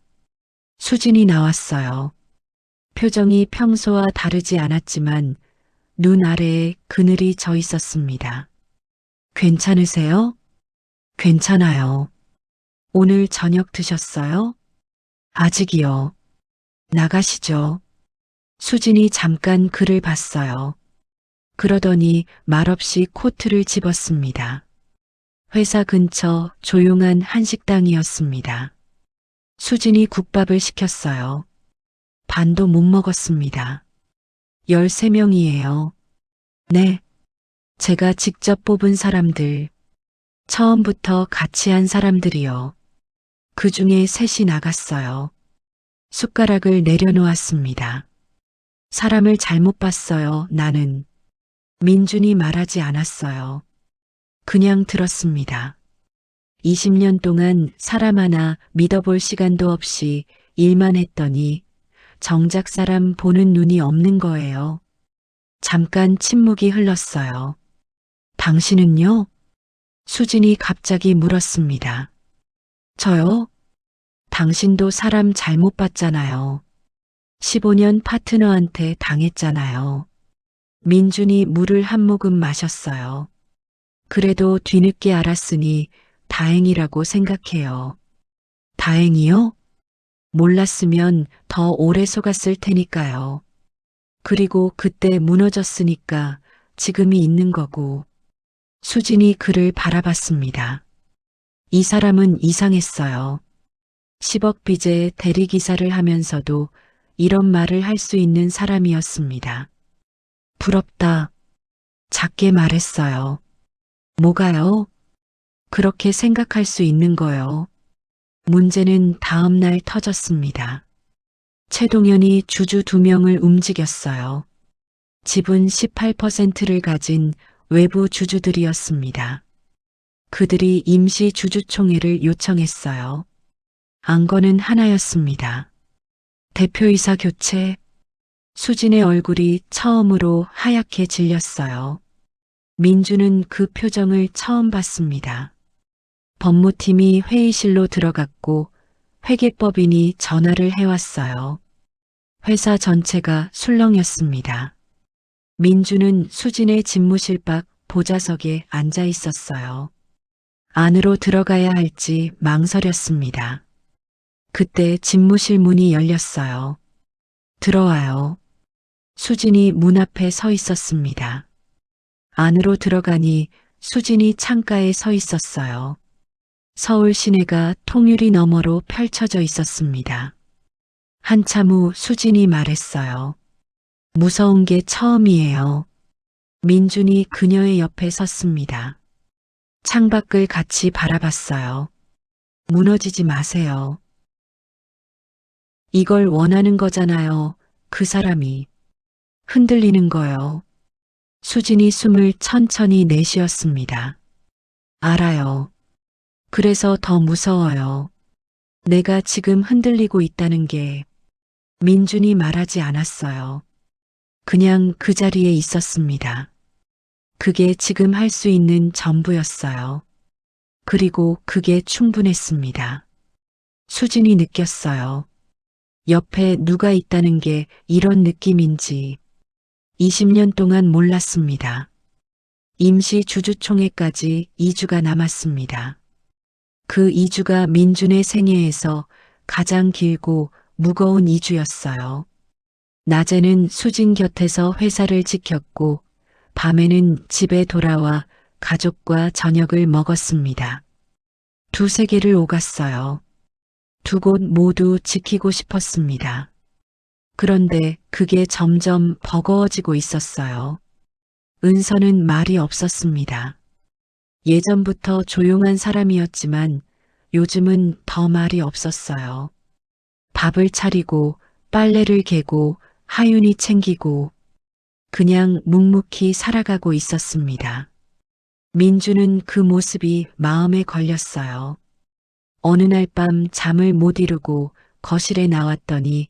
수진이 나왔어요. 표정이 평소와 다르지 않았지만 눈 아래에 그늘이 져 있었습니다. 괜찮으세요? 괜찮아요. 오늘 저녁 드셨어요? 아직이요. 나가시죠. 수진이 잠깐 그를 봤어요. 그러더니 말없이 코트를 집었습니다. 회사 근처 조용한 한식당이었습니다. 수진이 국밥을 시켰어요. 반도 못 먹었습니다. 13명이에요. 네. 제가 직접 뽑은 사람들. 처음부터 같이 한 사람들이요. 그 중에 3이 나갔어요. 숟가락을 내려놓았습니다. 사람을 잘못 봤어요, 나는. 민준이 말하지 않았어요. 그냥 들었습니다. 20년 동안 사람 하나 믿어볼 시간도 없이 일만 했더니 정작 사람 보는 눈이 없는 거예요. 잠깐 침묵이 흘렀어요. 당신은요? 수진이 갑자기 물었습니다. 저요? 당신도 사람 잘못 봤잖아요. 15년 파트너한테 당했잖아요. 민준이 물을 한 모금 마셨어요. 그래도 뒤늦게 알았으니 다행이라고 생각해요. 다행이요? 몰랐으면 더 오래 속았을 테니까요. 그리고 그때 무너졌으니까 지금이 있는 거고. 수진이 그를 바라봤습니다. 이 사람은 이상했어요. 10억 빚의 대리기사를 하면서도 이런 말을 할 수 있는 사람이었습니다. 부럽다. 작게 말했어요. 뭐가요? 그렇게 생각할 수 있는 거요. 문제는 다음 날 터졌습니다. 최동현이 주주 2명을 움직였어요. 집은 18%를 가진 외부 주주들이었습니다. 그들이 임시 주주총회를 요청했어요. 안건은 하나였습니다. 대표이사 교체. 수진의 얼굴이 처음으로 하얗게 질렸어요. 민주는 그 표정을 처음 봤습니다. 법무팀이 회의실로 들어갔고 회계법인이 전화를 해왔어요. 회사 전체가 술렁였습니다. 민주는 수진의 집무실 밖 보좌석에 앉아 있었어요. 안으로 들어가야 할지 망설였습니다. 그때 집무실 문이 열렸어요. 들어와요. 수진이 문 앞에 서 있었습니다. 안으로 들어가니 수진이 창가에 서 있었어요. 서울 시내가 통유리 너머로 펼쳐져 있었습니다. 한참 후 수진이 말했어요. 무서운 게 처음이에요. 민준이 그녀의 옆에 섰습니다. 창밖을 같이 바라봤어요. 무너지지 마세요. 이걸 원하는 거잖아요. 그 사람이. 흔들리는 거요. 수진이 숨을 천천히 내쉬었습니다. 알아요. 그래서 더 무서워요. 내가 지금 흔들리고 있다는 게. 민준이 말하지 않았어요. 그냥 그 자리에 있었습니다. 그게 지금 할 수 있는 전부였어요. 그리고 그게 충분했습니다. 수진이 느꼈어요. 옆에 누가 있다는 게 이런 느낌인지. 20년 동안 몰랐습니다. 임시 주주총회까지 2주가 남았습니다. 그 2주가 민준의 생애에서 가장 길고 무거운 2주였어요. 낮에는 수진 곁에서 회사를 지켰고 밤에는 집에 돌아와 가족과 저녁을 먹었습니다. 두세 개를 오갔어요. 두 곳 모두 지키고 싶었습니다. 그런데 그게 점점 버거워지고 있었어요. 은서는 말이 없었습니다. 예전부터 조용한 사람이었지만 요즘은 더 말이 없었어요. 밥을 차리고 빨래를 개고 하윤이 챙기고 그냥 묵묵히 살아가고 있었습니다. 민주는 그 모습이 마음에 걸렸어요. 어느 날 밤 잠을 못 이루고 거실에 나왔더니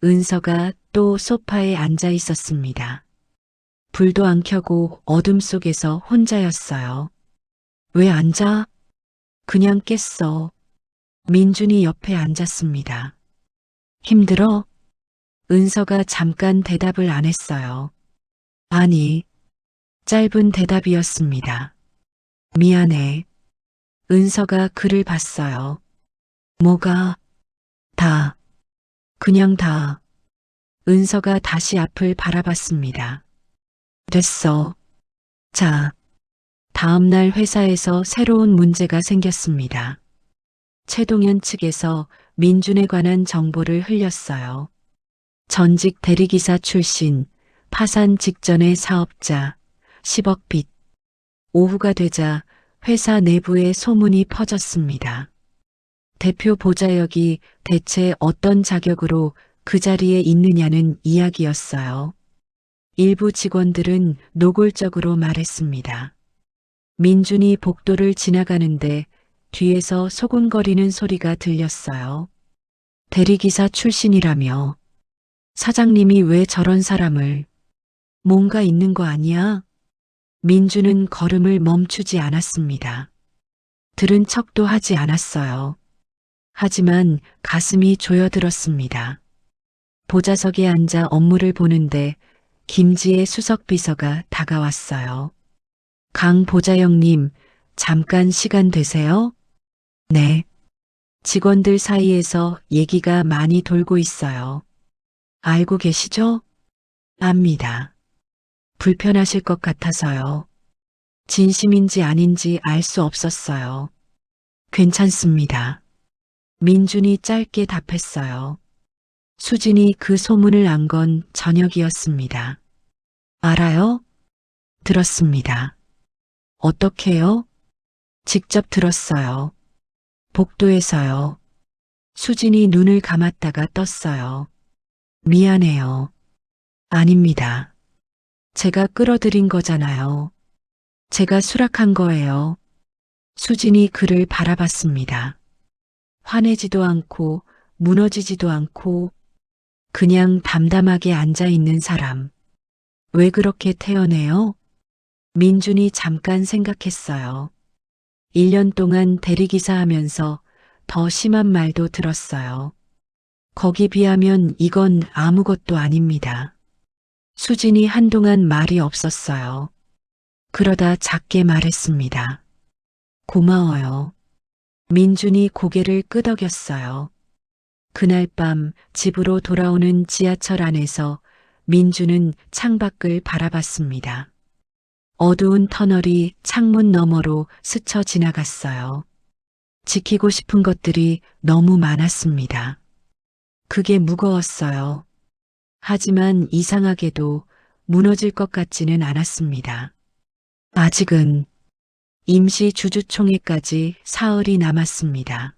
은서가 또 소파에 앉아 있었습니다. 불도 안 켜고 어둠 속에서 혼자였어요. 왜 앉아? 그냥 깼어. 민준이 옆에 앉았습니다. 힘들어? 은서가 잠깐 대답을 안 했어요. 아니, 짧은 대답이었습니다. 미안해. 은서가 그를 봤어요. 뭐가? 다. 그냥 다. 은서가 다시 앞을 바라봤습니다. 됐어. 자. 다음 날 회사에서 새로운 문제가 생겼습니다. 최동현 측에서 민준에 관한 정보를 흘렸어요. 전직 대리기사 출신, 파산 직전의 사업자, 10억 빚. 오후가 되자 회사 내부에 소문이 퍼졌습니다. 대표 보좌역이 대체 어떤 자격으로 그 자리에 있느냐는 이야기였어요. 일부 직원들은 노골적으로 말했습니다. 민준이 복도를 지나가는데 뒤에서 소곤거리는 소리가 들렸어요. 대리기사 출신이라며. 사장님이 왜 저런 사람을. 뭔가 있는 거 아니야? 민준은 걸음을 멈추지 않았습니다. 들은 척도 하지 않았어요. 하지만 가슴이 조여들었습니다. 보좌석에 앉아 업무를 보는데 김지혜 수석비서가 다가왔어요. 강 보좌역님, 잠깐 시간 되세요? 네. 직원들 사이에서 얘기가 많이 돌고 있어요. 알고 계시죠? 압니다. 불편하실 것 같아서요. 진심인지 아닌지 알 수 없었어요. 괜찮습니다. 민준이 짧게 답했어요. 수진이 그 소문을 안 건 저녁이었습니다. 알아요? 들었습니다. 어떻게요? 직접 들었어요. 복도에서요. 수진이 눈을 감았다가 떴어요. 미안해요. 아닙니다. 제가 끌어들인 거잖아요. 제가 수락한 거예요. 수진이 그를 바라봤습니다. 화내지도 않고 무너지지도 않고 그냥 담담하게 앉아 있는 사람. 왜 그렇게 태어내요? 민준이 잠깐 생각했어요. 1년 동안 대리기사 하면서 더 심한 말도 들었어요. 거기 비하면 이건 아무것도 아닙니다. 수진이 한동안 말이 없었어요. 그러다 작게 말했습니다. 고마워요. 민준이 고개를 끄덕였어요. 그날 밤 집으로 돌아오는 지하철 안에서 민준은 창밖을 바라봤습니다. 어두운 터널이 창문 너머로 스쳐 지나갔어요. 지키고 싶은 것들이 너무 많았습니다. 그게 무거웠어요. 하지만 이상하게도 무너질 것 같지는 않았습니다. 아직은 임시 주주총회까지 사흘이 남았습니다.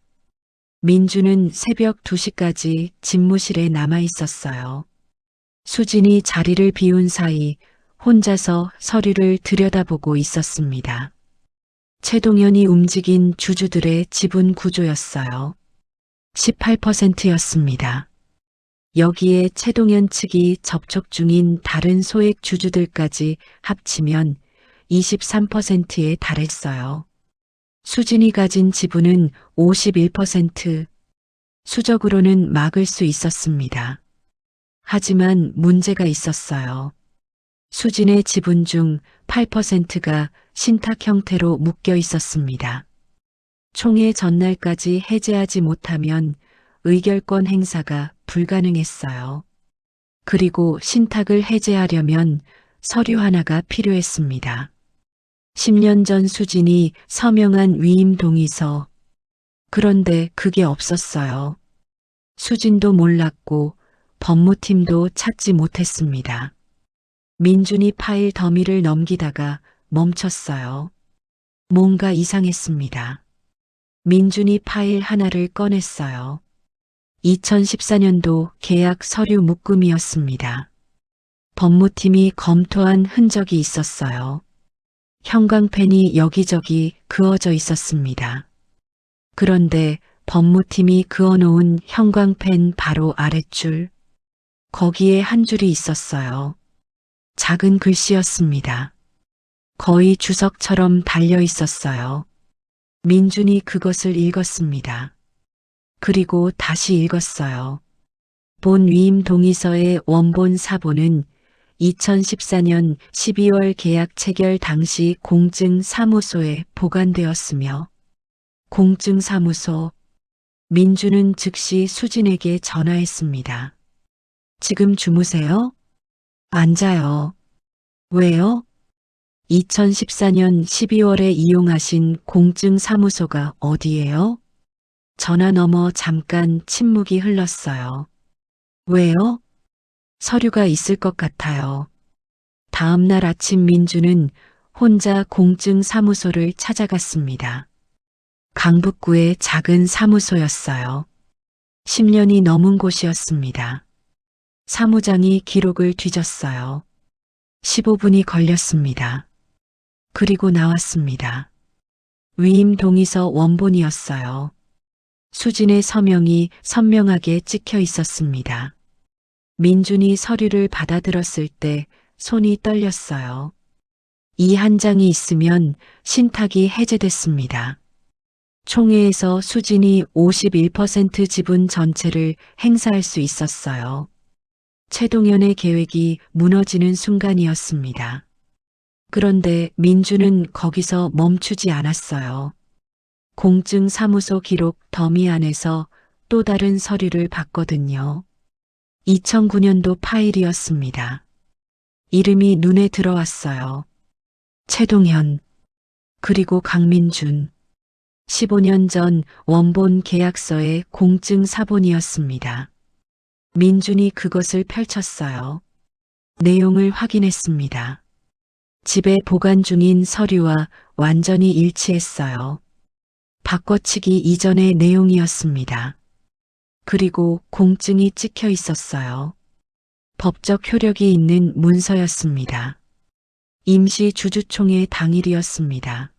민주는 새벽 2시까지 집무실에 남아 있었어요. 수진이 자리를 비운 사이 혼자서 서류를 들여다보고 있었습니다. 최동현이 움직인 주주들의 지분 구조였어요. 18%였습니다. 여기에 최동현 측이 접촉 중인 다른 소액 주주들까지 합치면 23%에 달했어요. 수진이 가진 지분은 51%, 수적으로는 막을 수 있었습니다. 하지만 문제가 있었어요. 수진의 지분 중 8%가 신탁 형태로 묶여 있었습니다. 총회 전날까지 해제하지 못하면 의결권 행사가 불가능했어요. 그리고 신탁을 해제하려면 서류 하나가 필요했습니다. 10년 전 수진이 서명한 위임 동의서. 그런데 그게 없었어요. 수진도 몰랐고 법무팀도 찾지 못했습니다. 민준이 파일 더미를 넘기다가 멈췄어요. 뭔가 이상했습니다. 민준이 파일 하나를 꺼냈어요. 2014년도 계약 서류 묶음이었습니다. 법무팀이 검토한 흔적이 있었어요. 형광펜이 여기저기 그어져 있었습니다. 그런데 법무팀이 그어놓은 형광펜 바로 아랫줄, 거기에 한 줄이 있었어요. 작은 글씨였습니다. 거의 주석처럼 달려 있었어요. 민준이 그것을 읽었습니다. 그리고 다시 읽었어요. 본 위임 동의서의 원본 사본은 2014년 12월 계약 체결 당시 공증사무소에 보관되었으며 공증사무소. 민주는 즉시 수진에게 전화했습니다. 지금 주무세요? 앉아요. 왜요? 2014년 12월에 이용하신 공증사무소가 어디예요? 전화 너머 잠깐 침묵이 흘렀어요. 왜요? 서류가 있을 것 같아요. 다음 날 아침 민주는 혼자 공증사무소를 찾아갔습니다. 강북구의 작은 사무소였어요. 10년이 넘은 곳이었습니다. 사무장이 기록을 뒤졌어요. 15분이 걸렸습니다. 그리고 나왔습니다. 위임 동의서 원본이었어요. 수진의 서명이 선명하게 찍혀 있었습니다. 민준이 서류를 받아들었을 때 손이 떨렸어요. 이 한 장이 있으면 신탁이 해제됐습니다. 총회에서 수진이 51% 지분 전체를 행사할 수 있었어요. 최동현의 계획이 무너지는 순간이었습니다. 그런데 민주는 거기서 멈추지 않았어요. 공증사무소 기록 더미 안에서 또 다른 서류를 봤거든요. 2009년도 파일이었습니다. 이름이 눈에 들어왔어요. 최동현, 그리고 강민준. 15년 전 원본 계약서의 공증 사본이었습니다. 민준이 그것을 펼쳤어요. 내용을 확인했습니다. 집에 보관 중인 서류와 완전히 일치했어요. 바꿔치기 이전의 내용이었습니다. 그리고 공증이 찍혀 있었어요. 법적 효력이 있는 문서였습니다. 임시 주주총회 당일이었습니다.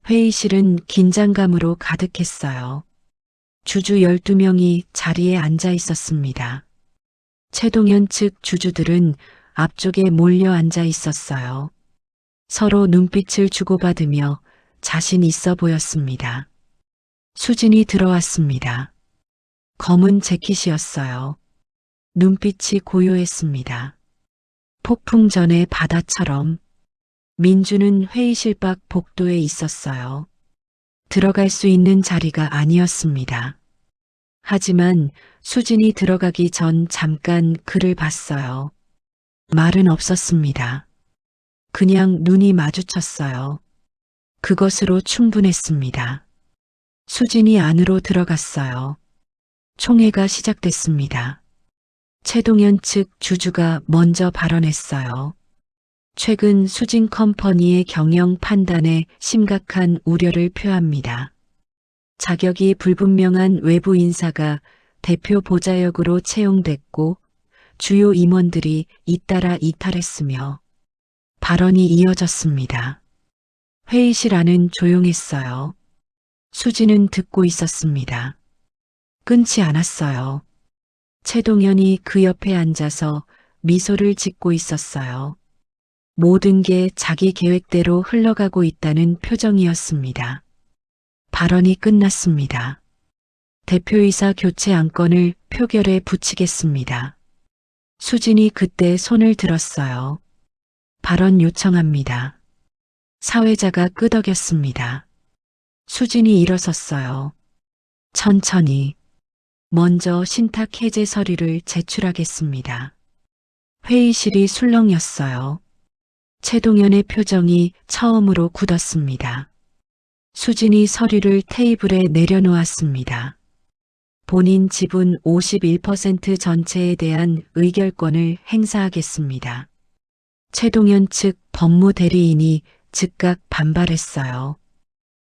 회의실은 긴장감으로 가득했어요. 주주 12명이 자리에 앉아 있었습니다. 최동현 측 주주들은 앞쪽에 몰려 앉아 있었어요. 서로 눈빛을 주고받으며 자신 있어 보였습니다. 수진이 들어왔습니다. 검은 재킷이었어요. 눈빛이 고요했습니다. 폭풍 전의 바다처럼. 민주는 회의실 밖 복도에 있었어요. 들어갈 수 있는 자리가 아니었습니다. 하지만 수진이 들어가기 전 잠깐 그를 봤어요. 말은 없었습니다. 그냥 눈이 마주쳤어요. 그것으로 충분했습니다. 수진이 안으로 들어갔어요. 총회가 시작됐습니다. 최동현 측 주주가 먼저 발언했어요. 최근 수진 컴퍼니의 경영 판단에 심각한 우려를 표합니다. 자격이 불분명한 외부 인사가 대표 보좌역으로 채용됐고 주요 임원들이 잇따라 이탈했으며 발언이 이어졌습니다. 회의실 안은 조용했어요. 수진은 듣고 있었습니다. 끊지 않았어요. 최동현이 그 옆에 앉아서 미소를 짓고 있었어요. 모든 게 자기 계획대로 흘러가고 있다는 표정이었습니다. 발언이 끝났습니다. 대표이사 교체 안건을 표결에 붙이겠습니다. 수진이 그때 손을 들었어요. 발언 요청합니다. 사회자가 끄덕였습니다. 수진이 일어섰어요. 천천히. 먼저 신탁 해제 서류를 제출하겠습니다. 회의실이 술렁였어요. 최동현의 표정이 처음으로 굳었습니다. 수진이 서류를 테이블에 내려놓았습니다. 본인 지분 51% 전체에 대한 의결권을 행사하겠습니다. 최동현 측 법무대리인이 즉각 반발했어요.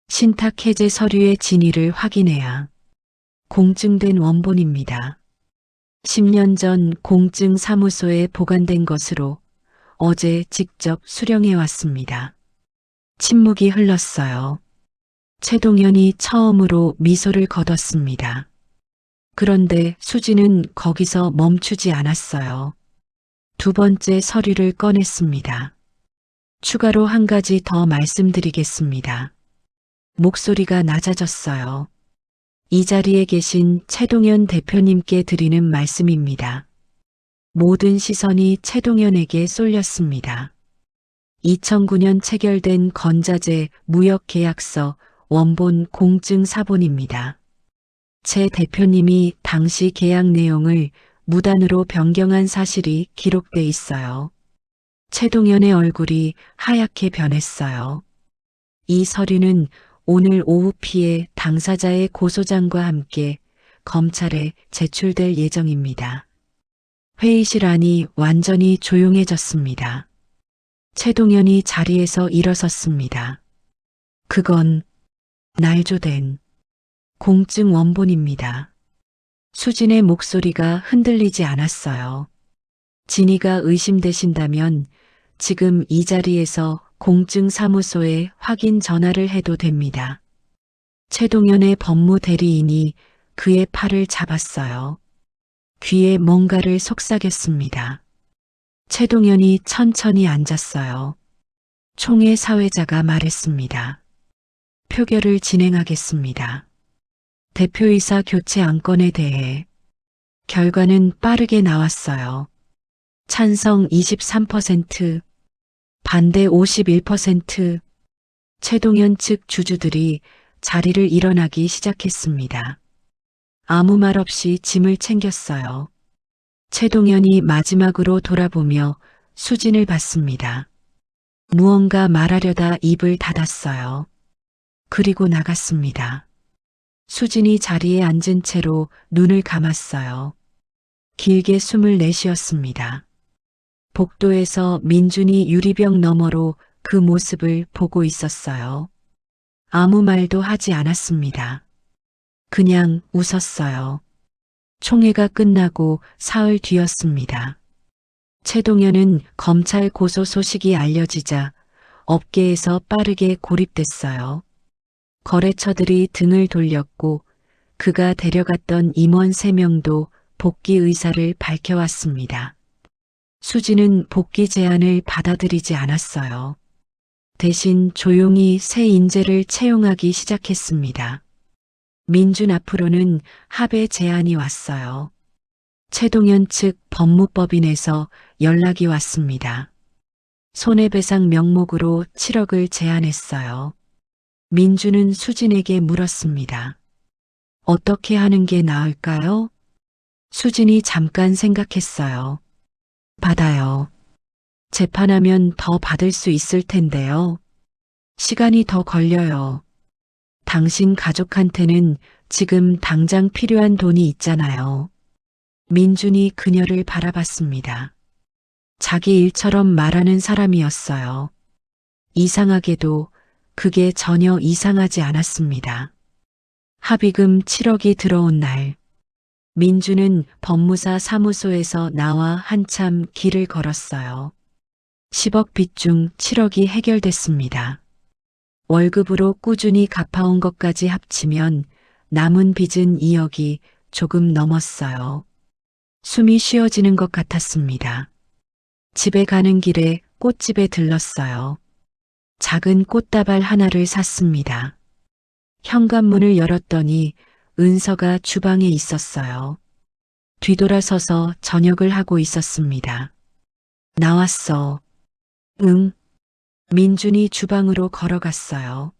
신탁 해제 서류의 진위를 확인해야 공증된 원본입니다. 10년 전 공증 사무소에 보관된 것으로 어제 직접 수령해 왔습니다. 침묵이 흘렀어요. 최동현이 처음으로 미소를 거뒀습니다. 그런데 수진은 거기서 멈추지 않았어요. 두 번째 서류를 꺼냈습니다. 추가로 한 가지 더 말씀드리겠습니다. 목소리가 낮아졌어요. 이 자리에 계신 최동현 대표님께 드리는 말씀입니다. 모든 시선이 최동현에게 쏠렸습니다. 2009년 체결된 건자재 무역계약서 원본 공증 사본입니다. 최 대표님이 당시 계약 내용을 무단으로 변경한 사실이 기록돼 있어요. 최동현의 얼굴이 하얗게 변했어요. 이 서류는 오늘 오후 피해 당사자의 고소장과 함께 검찰에 제출될 예정입니다. 회의실 안이 완전히 조용해졌습니다. 최동현이 자리에서 일어섰습니다. 그건 날조된 공증 원본입니다. 수진의 목소리가 흔들리지 않았어요. 진위가 의심되신다면 지금 이 자리에서 공증사무소에 확인 전화를 해도 됩니다. 최동현의 법무대리인이 그의 팔을 잡았어요. 귀에 뭔가를 속삭였습니다. 최동현이 천천히 앉았어요. 총회 사회자가 말했습니다. 표결을 진행하겠습니다. 대표이사 교체 안건에 대해 결과는 빠르게 나왔어요. 찬성 23%, 반대 51%. 최동현 측 주주들이 자리를 일어나기 시작했습니다. 아무 말 없이 짐을 챙겼어요. 최동현이 마지막으로 돌아보며 수진을 봤습니다. 무언가 말하려다 입을 닫았어요. 그리고 나갔습니다. 수진이 자리에 앉은 채로 눈을 감았어요. 길게 숨을 내쉬었습니다. 복도에서 민준이 유리병 너머로 그 모습을 보고 있었어요. 아무 말도 하지 않았습니다. 그냥 웃었어요. 총회가 끝나고 사흘 뒤였습니다. 최동현은 검찰 고소 소식이 알려지자 업계에서 빠르게 고립됐어요. 거래처들이 등을 돌렸고 그가 데려갔던 임원 3명도 복귀 의사를 밝혀왔습니다. 수지는 복귀 제안을 받아들이지 않았어요. 대신 조용히 새 인재를 채용하기 시작했습니다. 민준 앞으로는 합의 제안이 왔어요. 최동현 측 법무법인에서 연락이 왔습니다. 손해배상 명목으로 7억을 제안했어요. 민준은 수진에게 물었습니다. 어떻게 하는 게 나을까요? 수진이 잠깐 생각했어요. 받아요. 재판하면 더 받을 수 있을 텐데요. 시간이 더 걸려요. 당신 가족한테는 지금 당장 필요한 돈이 있잖아요. 민준이 그녀를 바라봤습니다. 자기 일처럼 말하는 사람이었어요. 이상하게도 그게 전혀 이상하지 않았습니다. 합의금 7억이 들어온 날, 민준은 법무사 사무소에서 나와 한참 길을 걸었어요. 10억 빚 중 7억이 해결됐습니다. 월급으로 꾸준히 갚아온 것까지 합치면 남은 빚은 2억이 조금 넘었어요. 숨이 쉬어지는 것 같았습니다. 집에 가는 길에 꽃집에 들렀어요. 작은 꽃다발 하나를 샀습니다. 현관문을 열었더니 은서가 주방에 있었어요. 뒤돌아서서 저녁을 하고 있었습니다. 나왔어. 응. 민준이 주방으로 걸어갔어요.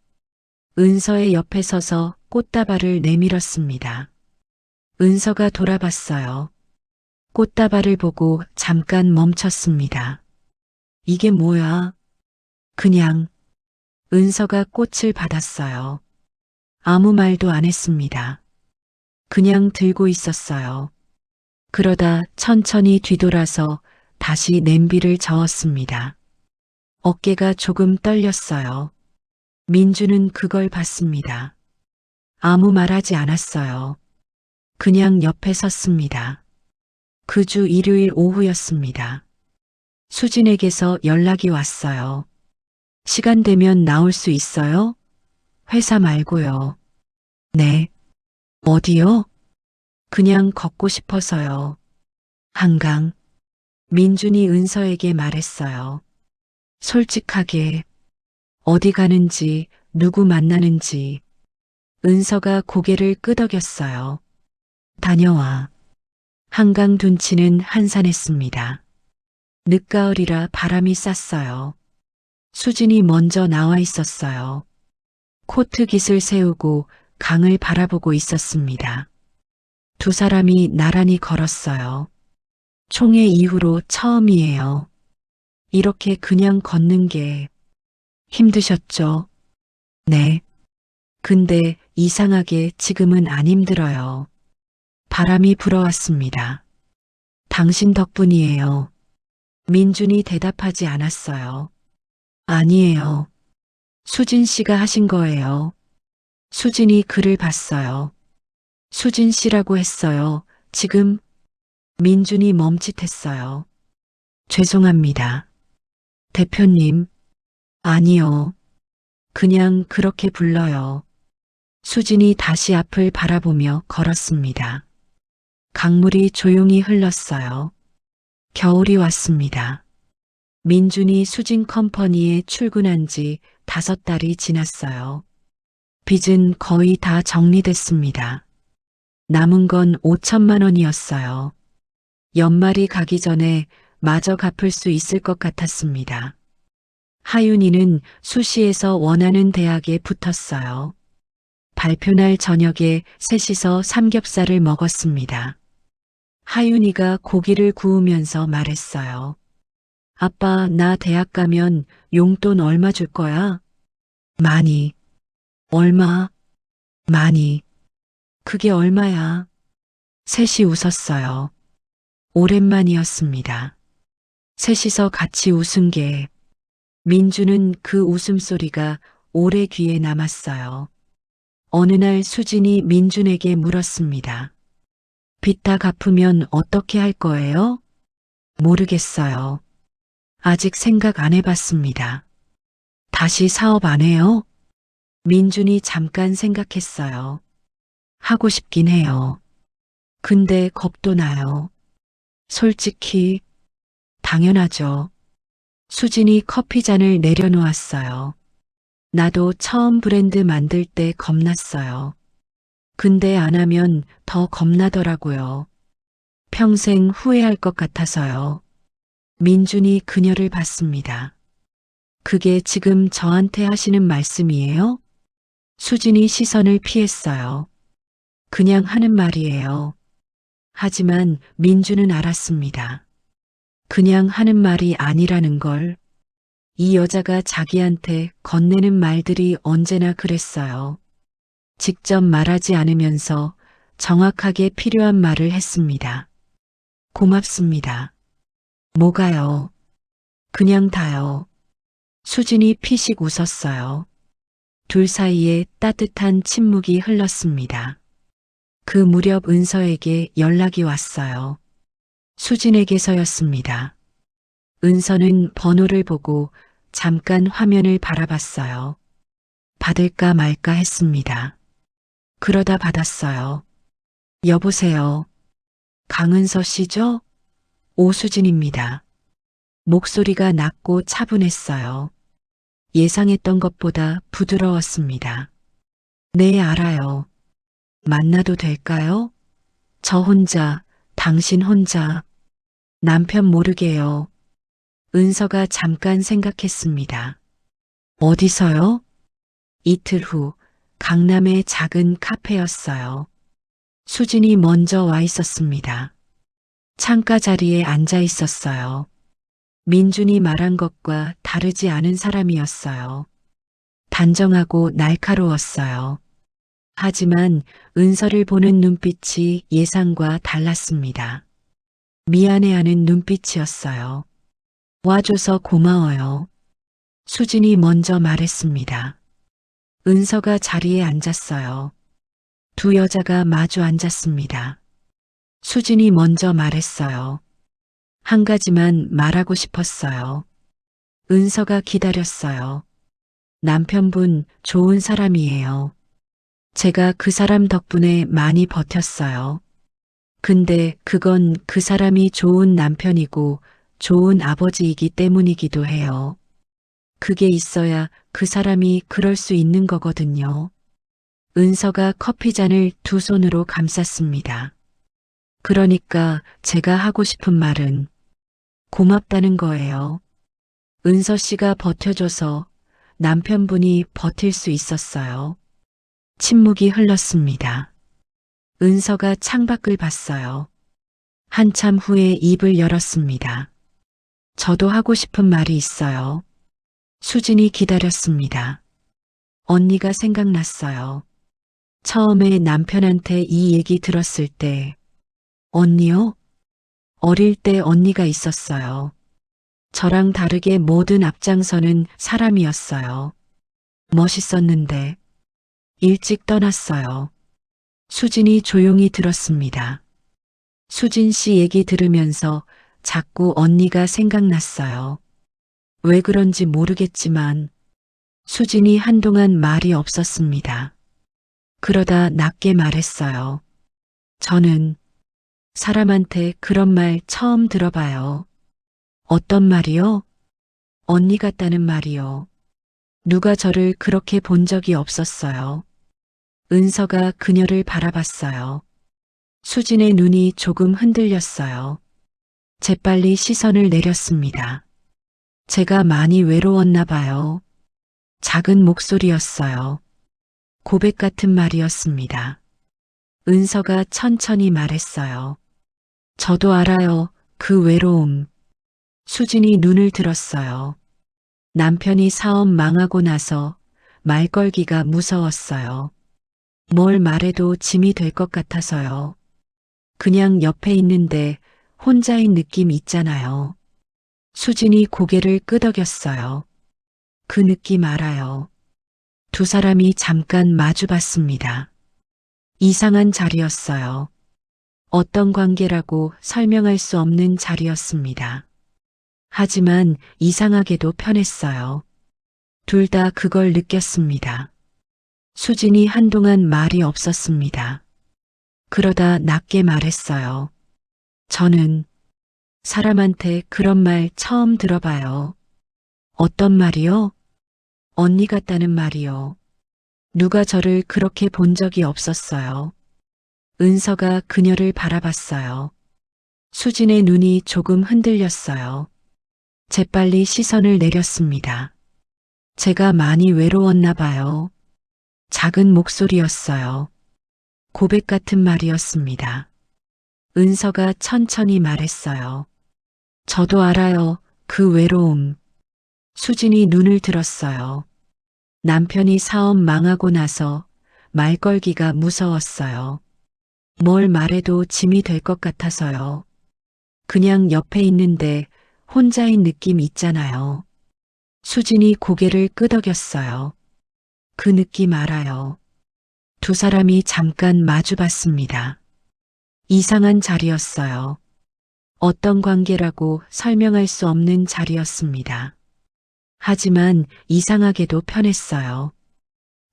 은서의 옆에 서서 꽃다발을 내밀었습니다. 은서가 돌아봤어요. 꽃다발을 보고 잠깐 멈췄습니다. 이게 뭐야? 그냥. 은서가 꽃을 받았어요. 아무 말도 안 했습니다. 그냥 들고 있었어요. 그러다 천천히 뒤돌아서 다시 냄비를 저었습니다. 어깨가 조금 떨렸어요. 민주는 그걸 봤습니다. 아무 말하지 않았어요. 그냥 옆에 섰습니다. 그 주 일요일 오후였습니다. 수진에게서 연락이 왔어요. 시간 되면 나올 수 있어요? 회사 말고요. 네. 어디요? 그냥 걷고 싶어서요. 한강. 민준이 은서에게 말했어요. 솔직하게. 어디 가는지, 누구 만나는지. 은서가 고개를 끄덕였어요. 다녀와. 한강 둔치는 한산했습니다. 늦가을이라 바람이 쌌어요. 수진이 먼저 나와 있었어요. 코트 깃을 세우고 강을 바라보고 있었습니다. 두 사람이 나란히 걸었어요. 총회 이후로 처음이에요. 이렇게 그냥 걷는 게 힘드셨죠? 네. 근데 이상하게 지금은 안 힘들어요. 바람이 불어왔습니다. 당신 덕분이에요. 민준이 대답하지 않았어요. 아니에요. 수진 씨가 하신 거예요. 수진이 글을 봤어요. 수진 씨라고 했어요. 지금 민준이 멈칫했어요. 죄송합니다. 대표님. 아니요. 그냥 그렇게 불러요. 수진이 다시 앞을 바라보며 걸었습니다. 강물이 조용히 흘렀어요. 겨울이 왔습니다. 민준이 수진 컴퍼니에 출근한 지 5달이 지났어요. 빚은 거의 다 정리됐습니다. 남은 건 5천만 원이었어요. 연말이 가기 전에 마저 갚을 수 있을 것 같았습니다. 하윤이는 수시에서 원하는 대학에 붙었어요. 발표날 저녁에 셋이서 삼겹살을 먹었습니다. 하윤이가 고기를 구우면서 말했어요. 아빠, 나 대학 가면 용돈 얼마 줄 거야? 많이. 얼마? 많이. 그게 얼마야? 셋이 웃었어요. 오랜만이었습니다. 셋이서 같이 웃은 게 민주는 그 웃음소리가 오래 귀에 남았어요. 어느 날 수진이 민준에게 물었습니다. 빚 다 갚으면 어떻게 할 거예요? 모르겠어요. 아직 생각 안 해봤습니다. 다시 사업 안 해요? 민준이 잠깐 생각했어요. 하고 싶긴 해요. 근데 겁도 나요. 솔직히, 당연하죠. 수진이 커피잔을 내려놓았어요. 나도 처음 브랜드 만들 때 겁났어요. 근데 안 하면 더 겁나더라고요. 평생 후회할 것 같아서요. 민준이 그녀를 봤습니다. 그게 지금 저한테 하시는 말씀이에요? 수진이 시선을 피했어요. 그냥 하는 말이에요. 하지만 민준은 알았습니다. 그냥 하는 말이 아니라는 걸. 이 여자가 자기한테 건네는 말들이 언제나 그랬어요. 직접 말하지 않으면서 정확하게 필요한 말을 했습니다. 고맙습니다. 뭐가요? 그냥 다요. 수진이 피식 웃었어요. 둘 사이에 따뜻한 침묵이 흘렀습니다. 그 무렵 은서에게 연락이 왔어요. 수진에게서였습니다. 은서는 번호를 보고 잠깐 화면을 바라봤어요. 받을까 말까 했습니다. 그러다 받았어요. 여보세요. 강은서 씨죠? 오수진입니다. 목소리가 낮고 차분했어요. 예상했던 것보다 부드러웠습니다. 네, 알아요. 만나도 될까요? 저 혼자, 당신 혼자. 남편 모르게요. 은서가 잠깐 생각했습니다. 어디서요? 이틀 후 강남의 작은 카페였어요. 수진이 먼저 와 있었습니다. 창가 자리에 앉아 있었어요. 민준이 말한 것과 다르지 않은 사람이었어요. 단정하고 날카로웠어요. 하지만 은서를 보는 눈빛이 예상과 달랐습니다. 미안해하는 눈빛이었어요. 와줘서 고마워요. 수진이 먼저 말했습니다. 은서가 자리에 앉았어요. 두 여자가 마주 앉았습니다. 수진이 먼저 말했어요. 한 가지만 말하고 싶었어요. 은서가 기다렸어요. 남편분 좋은 사람이에요. 제가 그 사람 덕분에 많이 버텼어요. 근데 그건 그 사람이 좋은 남편이고 좋은 아버지이기 때문이기도 해요. 그게 있어야 그 사람이 그럴 수 있는 거거든요. 은서가 커피잔을 두 손으로 감쌌습니다. 그러니까 제가 하고 싶은 말은 고맙다는 거예요. 은서 씨가 버텨줘서 남편분이 버틸 수 있었어요. 침묵이 흘렀습니다. 은서가 창밖을 봤어요. 한참 후에 입을 열었습니다. 저도 하고 싶은 말이 있어요. 수진이 기다렸습니다. 언니가 생각났어요. 처음에 남편한테 이 얘기 들었을 때, 언니요? 어릴 때 언니가 있었어요. 저랑 다르게 모든 앞장서는 사람이었어요. 멋있었는데, 일찍 떠났어요. 수진이 조용히 들었습니다. 수진 씨 얘기 들으면서 자꾸 언니가 생각났어요. 왜 그런지 모르겠지만 수진이 한동안 말이 없었습니다. 그러다 낮게 말했어요. 저는 사람한테 그런 말 처음 들어봐요. 어떤 말이요? 언니 같다는 말이요. 누가 저를 그렇게 본 적이 없었어요. 은서가 그녀를 바라봤어요. 수진의 눈이 조금 흔들렸어요. 재빨리 시선을 내렸습니다. 제가 많이 외로웠나 봐요. 작은 목소리였어요. 고백 같은 말이었습니다. 은서가 천천히 말했어요. 저도 알아요. 그 외로움. 수진이 눈을 들었어요. 남편이 사업 망하고 나서 말 걸기가 무서웠어요. 뭘 말해도 짐이 될 것 같아서요. 그냥 옆에 있는데 혼자인 느낌 있잖아요. 수진이 고개를 끄덕였어요. 그 느낌 알아요. 두 사람이 잠깐 마주 봤습니다. 이상한 자리였어요. 어떤 관계라고 설명할 수 없는 자리였습니다. 하지만 이상하게도 편했어요. 둘 다 그걸 느꼈습니다. 수진이 한동안 말이 없었습니다. 그러다 낮게 말했어요. 저는 사람한테 그런 말 처음 들어봐요. 어떤 말이요? 언니 같다는 말이요. 누가 저를 그렇게 본 적이 없었어요. 은서가 그녀를 바라봤어요. 수진의 눈이 조금 흔들렸어요. 재빨리 시선을 내렸습니다. 제가 많이 외로웠나 봐요. 작은 목소리였어요. 고백 같은 말이었습니다. 은서가 천천히 말했어요. 저도 알아요. 그 외로움. 수진이 눈을 들었어요. 남편이 사업 망하고 나서 말 걸기가 무서웠어요. 뭘 말해도 짐이 될 것 같아서요. 그냥 옆에 있는데 혼자인 느낌 있잖아요. 수진이 고개를 끄덕였어요. 그 느낌 알아요. 두 사람이 잠깐 마주 봤습니다. 이상한 자리였어요. 어떤 관계라고 설명할 수 없는 자리였습니다. 하지만 이상하게도 편했어요.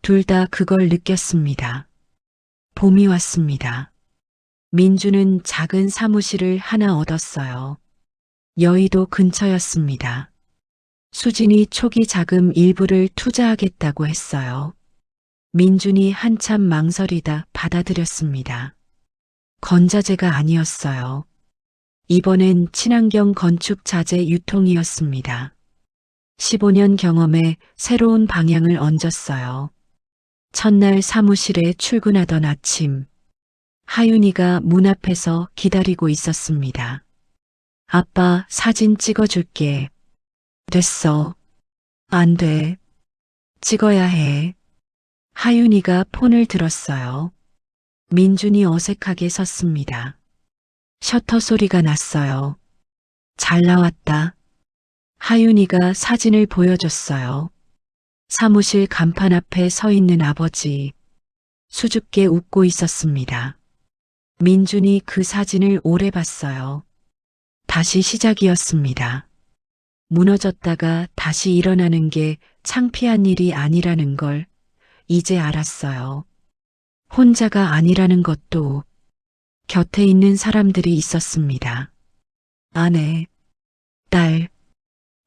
둘 다 그걸 느꼈습니다. 봄이 왔습니다. 민주는 작은 사무실을 하나 얻었어요. 여의도 근처였습니다. 수진이 초기 자금 일부를 투자하겠다고 했어요. 민준이 한참 망설이다 받아들였습니다. 건자재가 아니었어요. 이번엔 친환경 건축 자재 유통이었습니다. 15년 경험에 새로운 방향을 얹었어요. 첫날 사무실에 출근하던 아침, 하윤이가 문 앞에서 기다리고 있었습니다. 아빠 사진 찍어줄게. 됐어. 안 돼. 찍어야 해. 하윤이가 폰을 들었어요. 민준이 어색하게 섰습니다. 셔터 소리가 났어요. 잘 나왔다. 하윤이가 사진을 보여줬어요. 사무실 간판 앞에 서 있는 아버지. 수줍게 웃고 있었습니다. 민준이 그 사진을 오래 봤어요. 다시 시작이었습니다. 무너졌다가 다시 일어나는 게 창피한 일이 아니라는 걸 이제 알았어요. 혼자가 아니라는 것도 곁에 있는 사람들이 있었습니다. 아내, 딸,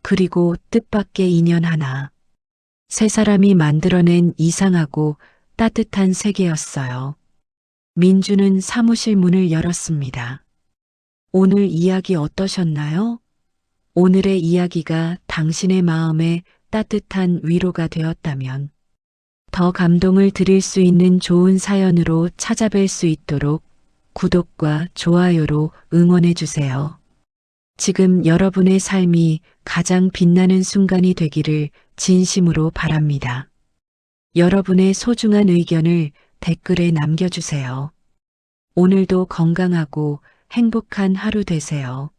그리고 뜻밖의 인연 하나. 세 사람이 만들어낸 이상하고 따뜻한 세계였어요. 민주는 사무실 문을 열었습니다. 오늘 이야기 어떠셨나요? 오늘의 이야기가 당신의 마음에 따뜻한 위로가 되었다면 더 감동을 드릴 수 있는 좋은 사연으로 찾아뵐 수 있도록 구독과 좋아요로 응원해 주세요. 지금 여러분의 삶이 가장 빛나는 순간이 되기를 진심으로 바랍니다. 여러분의 소중한 의견을 댓글에 남겨주세요. 오늘도 건강하고 행복한 하루 되세요.